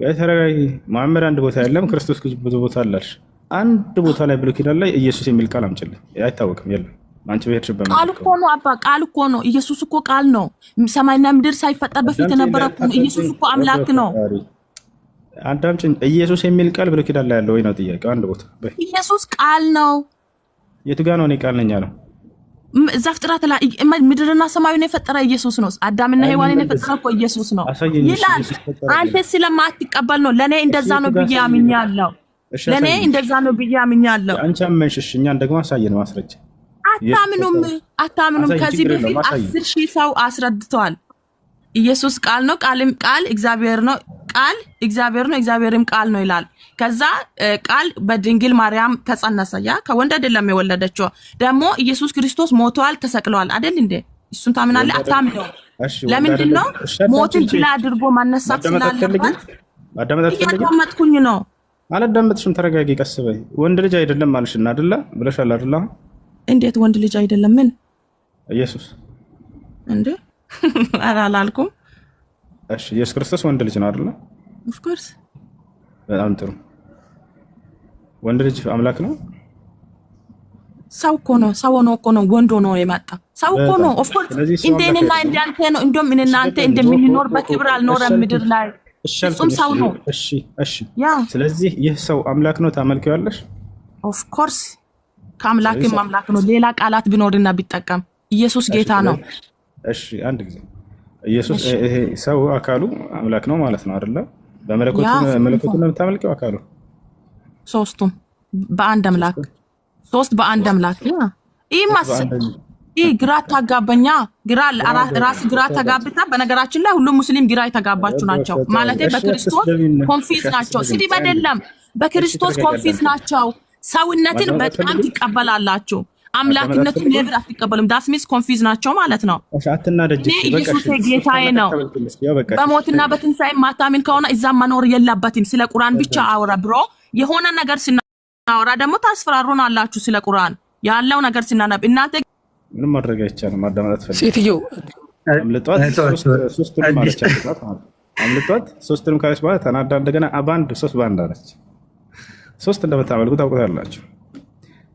ተረጋጊ። መሐመድ አንድ ቦታ የለም፣ ክርስቶስ ብዙ ቦታ አላልሽ። አንድ ቦታ ላይ ብሉይ ኪዳን ላይ ኢየሱስ የሚል ቃል አምጪልኝ። አይታወቅም፣ የለም። አንቺ በሄድሽበት ቃል እኮ ነው አባ፣ ቃል እኮ ነው። ኢየሱስ እኮ ቃል ነው። ሰማይና ምድር ሳይፈጠር በፊት የነበረ እኮ ነው። ኢየሱስ እኮ አምላክ ነው። አዳምጪኝ። ኢየሱስ የሚል ቃል ብሉይ ኪዳን ላይ ያለው ወይ ነው ጥያቄው? አንድ ቦታ ኢየሱስ ቃል ነው። የቱ ጋር ነው እኔ ቃል ነኝ ያለው? ዘፍጥረት ላይ ምድርና ሰማዩን የፈጠረ ኢየሱስ ነው። አዳምና ሔዋንን የፈጠረ እኮ ኢየሱስ ነው ይላል። አንተ ስለማትቀበል ነው። ለኔ እንደዛ ነው ብዬ አምኛለሁ። ለኔ እንደዛ ነው ብዬ አምኛለሁ። አንቺ አመንሽሽ፣ እኛን ደግሞ አሳየን ማስረጃ። አታምኑም። ከዚህ በፊት 10,000 ሰው አስረድተዋል። ኢየሱስ ቃል ነው፣ ቃል እግዚአብሔር ነው፣ ቃል እግዚአብሔር ነው፣ እግዚአብሔርም ቃል ነው ይላል። ከዛ ቃል በድንግል ማርያም ተጸነሰ። ያ ከወንድ አይደለም የወለደችው። ደግሞ ኢየሱስ ክርስቶስ ሞቷል፣ ተሰቅሏል አይደል እንዴ? እሱን ታምናለህ? አታምነው። ለምንድን ነው ሞትን ድል አድርጎ ማነሳት ስላለበት? እያዳመጥኩኝ ነው። አላዳመጥሽም? ተረጋጊ፣ ቀስ በይ። ወንድ ልጅ አይደለም ማለሽና አይደለ ብለሻል አይደለ? እንዴት ወንድ ልጅ አይደለም? ምን ኢየሱስ እንዴ? አላልኩም። እሺ ኢየሱስ ክርስቶስ ወንድ ልጅ ነው አይደለ? ኦፍ ኮርስ። በጣም ጥሩ። ወንድ ልጅ አምላክ ነው? ሰው እኮ ነው። ሰው ነው እኮ ነው። ወንድ ሆኖ የመጣ ሰው እኮ ነው። ኦፍ ኮርስ። እንደኔና እንዳንተ ነው። እንደም እኔና አንተ እንደምንኖር በክብር አልኖረም ምድር ላይ። እሱም ሰው ነው። እሺ። ስለዚህ ይህ ሰው አምላክ ነው፣ ታመልኪዋለሽ? ኦፍ ኮርስ። ከአምላክም አምላክ ነው። ሌላ ቃላት ቢኖርና ቢጠቀም ኢየሱስ ጌታ ነው። እሺ አንድ ጊዜ ኢየሱስ ይሄ ሰው አካሉ አምላክ ነው ማለት ነው አይደለ? በመለኮቱ ነው የምታመልከው አካሉ ሶስቱም በአንድ አምላክ ሶስት በአንድ አምላክ ይህ ግራ ታጋበኛ ራስ ግራ ተጋብታ። በነገራችን ላይ ሁሉም ሙስሊም ግራ የተጋባችሁ ናቸው ማለት በክርስቶስ ኮንፊዝ ናቸው። ስድብ አይደለም፣ በክርስቶስ ኮንፊዝ ናቸው። ሰውነትን በጣም ትቀበላላችሁ፣ አምላክነቱን ነብር አትቀበሉም። ዳስሚስ ኮንፊዝ ናቸው ማለት ነው። ኢየሱስ ጌታዬ ነው። በሞትና በትንሳኤ ማታምን ከሆነ እዛ መኖር የለበትም። ስለ ቁርአን ብቻ አውራ ብሮ። የሆነ ነገር ስናወራ ደግሞ ታስፈራሩን አላችሁ። ስለ ቁርአን ያለው ነገር ስናነብ እናንተ ምንም ማድረግ አይቻልም። ማዳመጥ ፈልግ ሴትዮ አምልጧት ሶስቱንም ካለች በኋላ ተናዳ እንደገና በአንድ ሶስት በአንድ አለች። ሶስት እንደምታመልኩ ታውቁታላችሁ።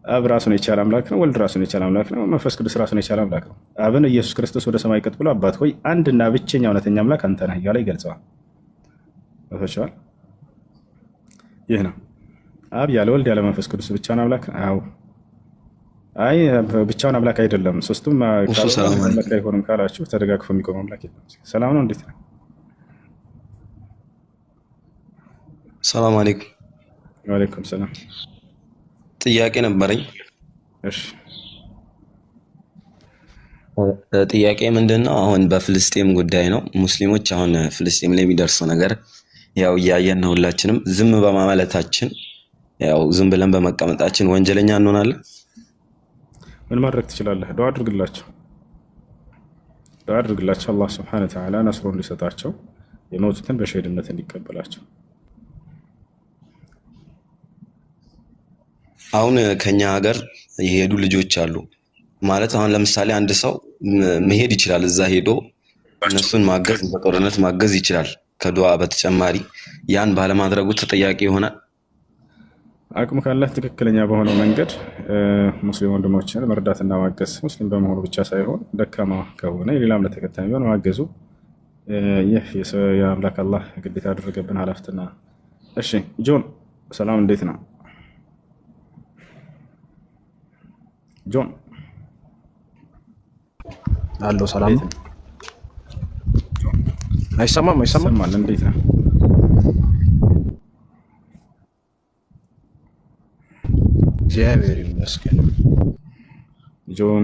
አብ ራሱን የቻለ አምላክ ነው። ወልድ ራሱን የቻለ አምላክ ነው። መንፈስ ቅዱስ ራሱን የቻለ አምላክ ነው። አብን ኢየሱስ ክርስቶስ ወደ ሰማይ ቀጥ ብሎ አባት ሆይ አንድና ብቸኛ እውነተኛ አምላክ አንተ ነህ እያለ ይገልጸዋል። ወፈሻል። ይህ ነው አብ ያለ ወልድ ያለ መንፈስ ቅዱስ ብቻውን አምላክ ነው። አዎ አይ ብቻውን አምላክ አይደለም። ሶስቱም አምላክ አይሆንም ካላችሁ ተደጋግፎ የሚቆም አምላክ የለም። ሰላም ነው። እንዴት ነው? ሰላም አለይኩም። ወአለይኩም ሰላም። ጥያቄ ነበረኝ። እሺ ጥያቄ ምንድነው? አሁን በፍልስጤም ጉዳይ ነው። ሙስሊሞች አሁን ፍልስጤም ላይ የሚደርሰው ነገር ያው እያየን ነው። ሁላችንም ዝም በማለታችን ያው ዝም ብለን በመቀመጣችን ወንጀለኛ እንሆናለን። ምን ማድረግ ትችላለህ? ዱዓ አድርግላቸው። አላህ Subhanahu Wa Ta'ala ነስሩን እንዲሰጣቸው የሞቱትን በሸሂድነት እንዲቀበላቸው። አሁን ከኛ ሀገር የሄዱ ልጆች አሉ ማለት አሁን ለምሳሌ አንድ ሰው መሄድ ይችላል፣ እዛ ሄዶ እነሱን ማገዝ በጦርነት ማገዝ ይችላል። ከዱዓ በተጨማሪ ያን ባለማድረጉ ተጠያቂ ይሆናል። አቅሙ ካለ ትክክለኛ በሆነው መንገድ ሙስሊም ወንድሞችን መርዳትና ማገዝ ሙስሊም በመሆኑ ብቻ ሳይሆን ደካማ ከሆነ የሌላ እምነት ተከታይ ቢሆን ማገዙ ይህ የአምላክ አላህ ግዴታ ያደረገብን ኃላፊነትና። እሺ ጆን ሰላም፣ እንዴት ነው? ጆን አለው ሰላም ነው። አይሰማም? ይሰማል። እንዴት ነህ? እግዚአብሔር ይመስገን። ጆን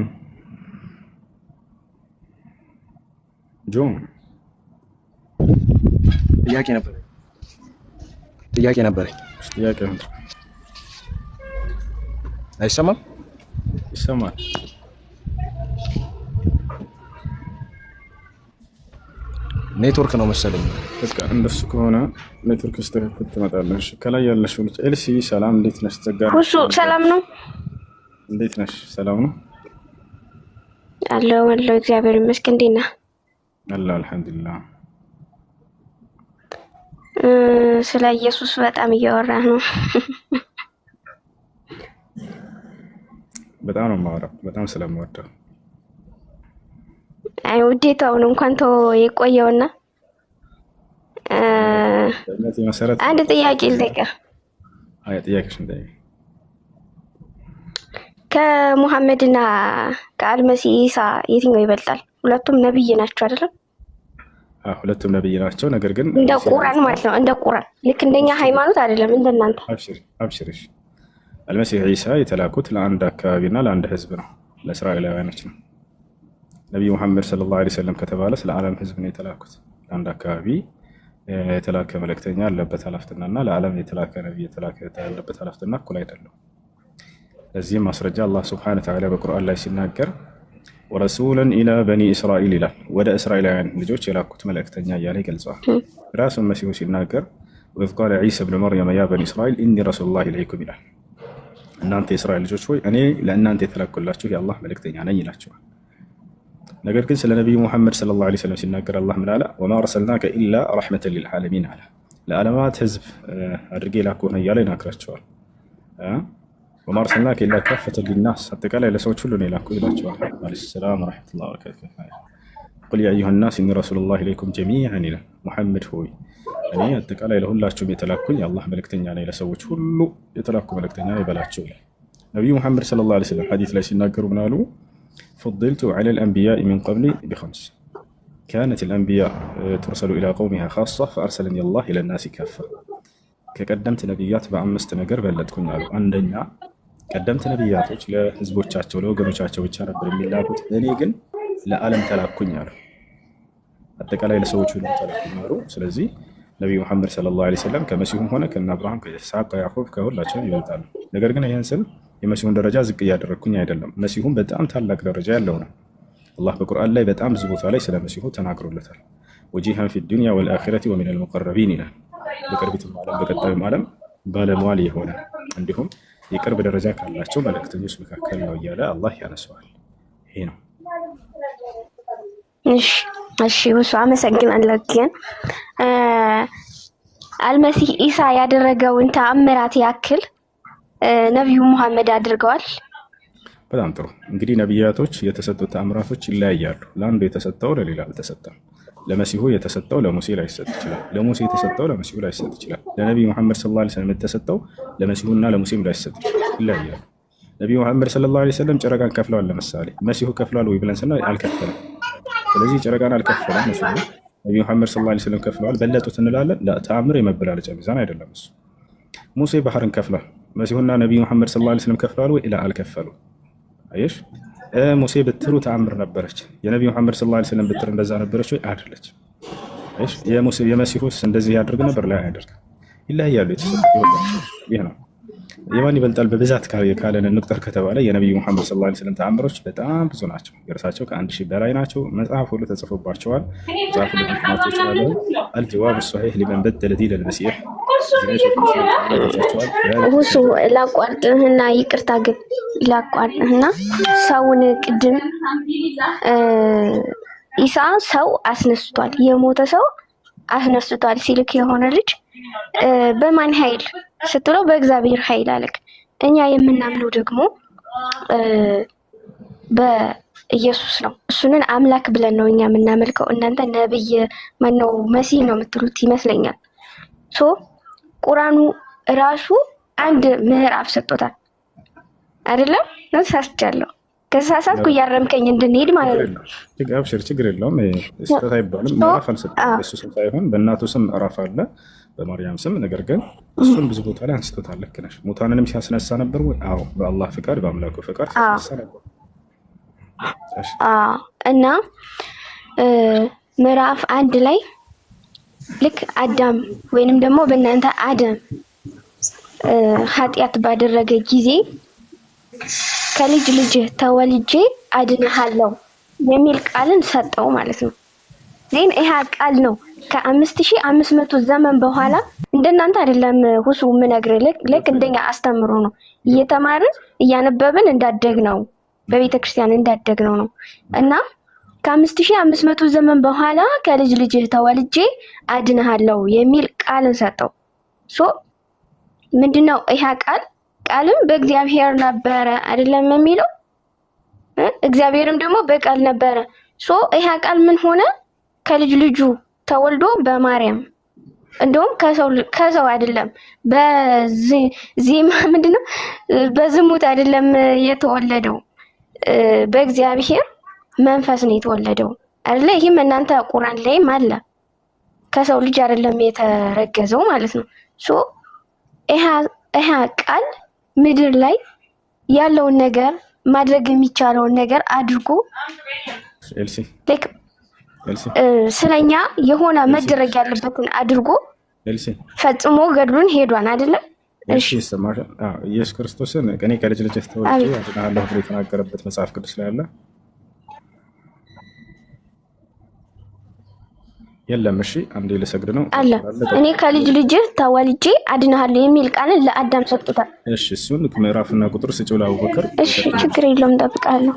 ጥያቄ ነበር። ጥያቄ ነው። አይሰማም? ይሰማል። ኔትወርክ ነው መሰለኝ። በቃ እንደሱ ከሆነ ኔትወርክ ስተካከል ትመጣለሽ። ከላይ ያለሽው ልጅ ኤልሲ ሰላም፣ እንዴት ነሽ? ተዘጋሪ ሁሱ ሰላም ነው። እንዴት ነሽ? ሰላም ነው አለው እግዚአብሔር ይመስገን። እንዴት ነህ? አላህ አልሐምዱሊላህ። ስለ ኢየሱስ በጣም እያወራህ ነው። በጣም ነው የማወራው፣ በጣም ስለምወደው። አይ ውዴታው ነው እንኳን ተው የቆየውና አንድ ጥያቄ ልጠይቅህ። አይ ጥያቄሽን ጠይቂ። ከሙሐመድና ከአልመሲህ ኢሳ የትኛው ይበልጣል? ሁለቱም ነብይ ናቸው አይደለም? ሁለቱም ነብይ ናቸው። ነገር ግን እንደ ቁርአን ማለት ነው። እንደ ቁርአን ልክ እንደኛ ሃይማኖት አይደለም እንደናንተ። አብሽርሽ አልመሲህ ኢሳ የተላኩት ለአንድ አካባቢና ለአንድ ህዝብ ነው፣ ለእስራኤላውያኖች ነው። ነቢዩ መሐመድ ሰለላሁ ዐለይሂ ወሰለም ከተባለ ስለ ዓለም ህዝብ ነው የተላኩት። ለአንድ አካባቢ የተላከ መልእክተኛ ያለበት ኃላፊነትና ለዓለም የተላከ ነብይ የተላከ ያለበት ኃላፊነትና እኩል አይደለም። ለዚህም ማስረጃ አላህ ሱብሓነሁ ወተዓላ በቁርአን ላይ ሲናገር ወረሱለን ኢላ በኒ እስራኤል ይላል። ወደ እስራኤላውያን ልጆች የላኩት መልእክተኛ እያለ ይገልጸዋል። ራሱን መሲሁ ሲናገር ወኢዝ ቃለ ዒሳ ብኑ መርየም ያ በኒ እስራኤል ኢኒ ረሱሉላሂ ኢለይኩም ይላል። እናንተ የእስራኤል ልጆች ሆይ እኔ ለእናንተ የተላኩላችሁ የአላህ መልእክተኛ ነኝ ይላቸዋል። ነገር ግን ስለ ነቢዩ ሙሐመድ ሰለላሁ ዐለይሂ ወሰለም ሲናገር አላህ ምን አለ? ወማ አርሰልናከ ኢላ ረሕመተን ሊልዓለሚን አለ። ለዓለማት ህዝብ አድርጌ ላኩህ እያለ ይናገራቸዋል። ወማ አርሰልናከ ኢላ ካፈተን ሊናስ፣ አጠቃላይ ለሰዎች ሁሉ ነው የላኩህ ይላቸዋል። ዓለይሂ ሰላም ወረሕመቱላሂ ወበረካቱህ። ቁል ያ አዩሃ ናስ ኢኒ ረሱሉላሂ ኢለይኩም ጀሚዐን ይላል። ሙሐመድ ሆይ እኔ አጠቃላይ ለሁላችሁም የተላኩኝ የአላህ መልእክተኛ ነኝ፣ ለሰዎች ሁሉ የተላኩ መልእክተኛ ነኝ በላቸው ይላል። ነቢዩ ሙሐመድ ሰለላሁ ዐለይሂ ወሰለም ሐዲስ ላይ ሲናገሩ ምን አሉ? فضلت على الأنبياء من قبلي بخمس كانت الأنبياء ترسل إلى قومها خاصة فأرسلني الله إلى الناس كافة كقدمت نبيات بأمست نجر بلدكم قالوا عندنا قدمت نبيات لحزبوቻቸው ለወገኖቻቸው ብቻ ነበር የሚላኩት እኔ ግን ለዓለም ተላኩኝ አሉ። አጠቃላይ ለሰዎች ሁሉ ተላኩኝ አሉ። ስለዚህ ነብዩ መሐመድ ሰለላሁ ዐለይሂ ወሰለም ከመሲሁም ሆነ ከነ አብርሃም ከኢስሐቅ ከያዕቆብ ከሁላቸውም ይበልጣሉ። ነገር ግን ይሄን ስል የመሲሁን ደረጃ ዝቅ እያደረግኩኝ አይደለም። መሲሁም በጣም ታላቅ ደረጃ ያለው ነው። አላህ በቁርአን ላይ በጣም ብዙ ቦታ ላይ ስለ መሲሁ ተናግሮለታል። ወጂሃን ፊ ዱንያ ወልአኺረቲ ወሚነል ሙቀረቢን ይላል። በቅርቢቱም ዓለም በቀጣዩም ዓለም ባለሟል የሆነ እንዲሁም የቅርብ ደረጃ ካላቸው መልእክተኞች መካከል ነው እያለ አላህ ያነሳዋል። ይሄ ነው። እሺ እሱ አመሰግናለሁ። ግን አልመሲህ ኢሳ ያደረገውን ተአምራት ያክል ነብዩ መሐመድ አድርገዋል። በጣም ጥሩ። እንግዲህ ነብያቶች የተሰጡት ተአምራቶች ይለያያሉ። ለአንዱ የተሰጠው ለሌላ አልተሰጠም። ለመሲሁ የተሰጠው ለሙሴ ላይሰጥ ይችላል። ለሙሴ የተሰጠው ለመሲሁ ላይሰጥ ይችላል። ለነብዩ መሐመድ ሰለላሁ ዐለይሂ ወሰለም የተሰጠው ለመሲሁና ለሙሴም ላይሰጥ ይችላል። ይለያያሉ። ነብዩ መሐመድ ሰለላሁ ዐለይሂ ወሰለም ጨረቃን ከፍለዋል። ለምሳሌ መሲሁ ከፍሏል ወይ ብለን ስናይ አልከፈለም። ስለዚህ ጨረቃን አልከፈለም መሲሁ። ነብዩ መሐመድ ሰለላሁ ዐለይሂ ወሰለም ከፍለዋል፣ በለጡት እንላለን። ለተአምር የመበላለጫ ሚዛን አይደለም እሱ። ሙሴ ባህርን ከፍሏል። መሲሁና ነብዩ መሐመድ ሰለላሁ ዐለይሂ ወሰለም ከፍለዋል ወይ? አልከፈሉ። አየሽ፣ ሙሴ በትሩ ተአምር ነበረች። የነብዩ መሐመድ ሰለላሁ ዐለይሂ ወሰለም በትር እንደዛ ነበረች ወይ? አይደለች። አየሽ፣ የመሲሁስ እንደዚህ ያደርግ ነበር? ላይ አያደርግ። ይለያያሉ። ይህ ነው። የማን ይበልጣል በብዛት ካለን እንቁጠር ከተባለ የነብዩ መሐመድ ሰለላሁ ዐለይሂ ወሰለም ተአምሮች በጣም ብዙ ናቸው። የእርሳቸው ከ1000 በላይ ናቸው። መጽሐፍ ሁሉ ተጽፎባቸዋል። መጽሐፍ ሁሉ ተጽፎባቸው ይችላል። አልጀዋብ الصحيح لمن بدل دين المسيح ሁሱ ላቋርጥህና ይቅርታ ግን ላቋርጥህና ሰውን ቅድም ኢሳ ሰው አስነስቷል፣ የሞተ ሰው አስነስቷል ሲልክ የሆነ ልጅ በማን ኃይል ስትለው በእግዚአብሔር ኃይል አለክ። እኛ የምናምነው ደግሞ በኢየሱስ ነው። እሱንን አምላክ ብለን ነው እኛ የምናመልከው። እናንተ ነብይ ማነው መሲህ ነው የምትሉት ይመስለኛል። ቁርአኑ ራሱ አንድ ምዕራፍ ሰጥቶታል። አይደለም ነው ተሳስቻለሁ። ከሳሳትኩ እያረምከኝ እንድንሄድ ማለት ነው። አብሽር፣ ችግር የለውም። ስህተት አይባልም። ምዕራፍ አልሰጠም። በሱ ስም ሳይሆን በእናቱ ስም ምዕራፍ አለ፣ በማርያም ስም። ነገር ግን እሱን ብዙ ቦታ ላይ አንስቶታል። ልክ ነሽ። ሙታንንም ሲያስነሳ ነበር ወይ? አዎ፣ በአላህ ፍቃድ፣ በአምላኩ ፍቃድ ሲያስነሳ ነበር። እና ምዕራፍ 1 ላይ ልክ አዳም ወይንም ደግሞ በእናንተ አዳም ኃጢአት ባደረገ ጊዜ ከልጅ ልጅ ተወልጄ አድንሃለሁ የሚል ቃልን ሰጠው ማለት ነው። ዜን ይሄ ቃል ነው ከ5500 ዘመን በኋላ እንደናንተ አይደለም ሁሱ ምነግርህ፣ ልክ እንደኛ አስተምሮ ነው እየተማርን እያነበብን እንዳደግነው በቤተክርስቲያን እንዳደግነው ነው። እና ከ5500 ዘመን በኋላ ከልጅ ልጅ ተወልጄ አድንሃለሁ የሚል ቃልን ሰጠው። ሶ ምንድነው ይሄ ቃል? ቃልም በእግዚአብሔር ነበረ አይደለም የሚለው፣ እግዚአብሔርም ደግሞ በቃል ነበረ። ሶ ይሄ ቃል ምን ሆነ? ከልጅ ልጁ ተወልዶ በማርያም እንደውም ከሰው አይደለም በዚህማ ምንድነው በዝሙት አይደለም የተወለደው፣ በእግዚአብሔር መንፈስ ነው የተወለደው አይደለ? ይሄም እናንተ ቁርአን ላይም አለ። ከሰው ልጅ አይደለም የተረገዘው ማለት ነው። ሶ ይሄ ቃል ምድር ላይ ያለውን ነገር ማድረግ የሚቻለውን ነገር አድርጎ ስለኛ የሆነ መደረግ ያለበትን አድርጎ ፈጽሞ ገድሉን ሄዷን አይደለም? እሺ ሰማሽ? ኢየሱስ ክርስቶስን እኔ ከልጅ ልጅ ተወልጄ አድናለሁ ብሎ የተናገረበት መጽሐፍ ቅዱስ ላይ አለ? የለም። እሺ አንዴ ልሰግድ ነው አለ። እኔ ከልጅ ልጅ ተወልጄ አድናለሁ የሚል ቃልን ለአዳም ሰጥቶታል። እሺ እሱን ምዕራፍና ቁጥር ስጭው ለአቡበከር። እሺ ችግር የለውም፣ እጠብቃለሁ።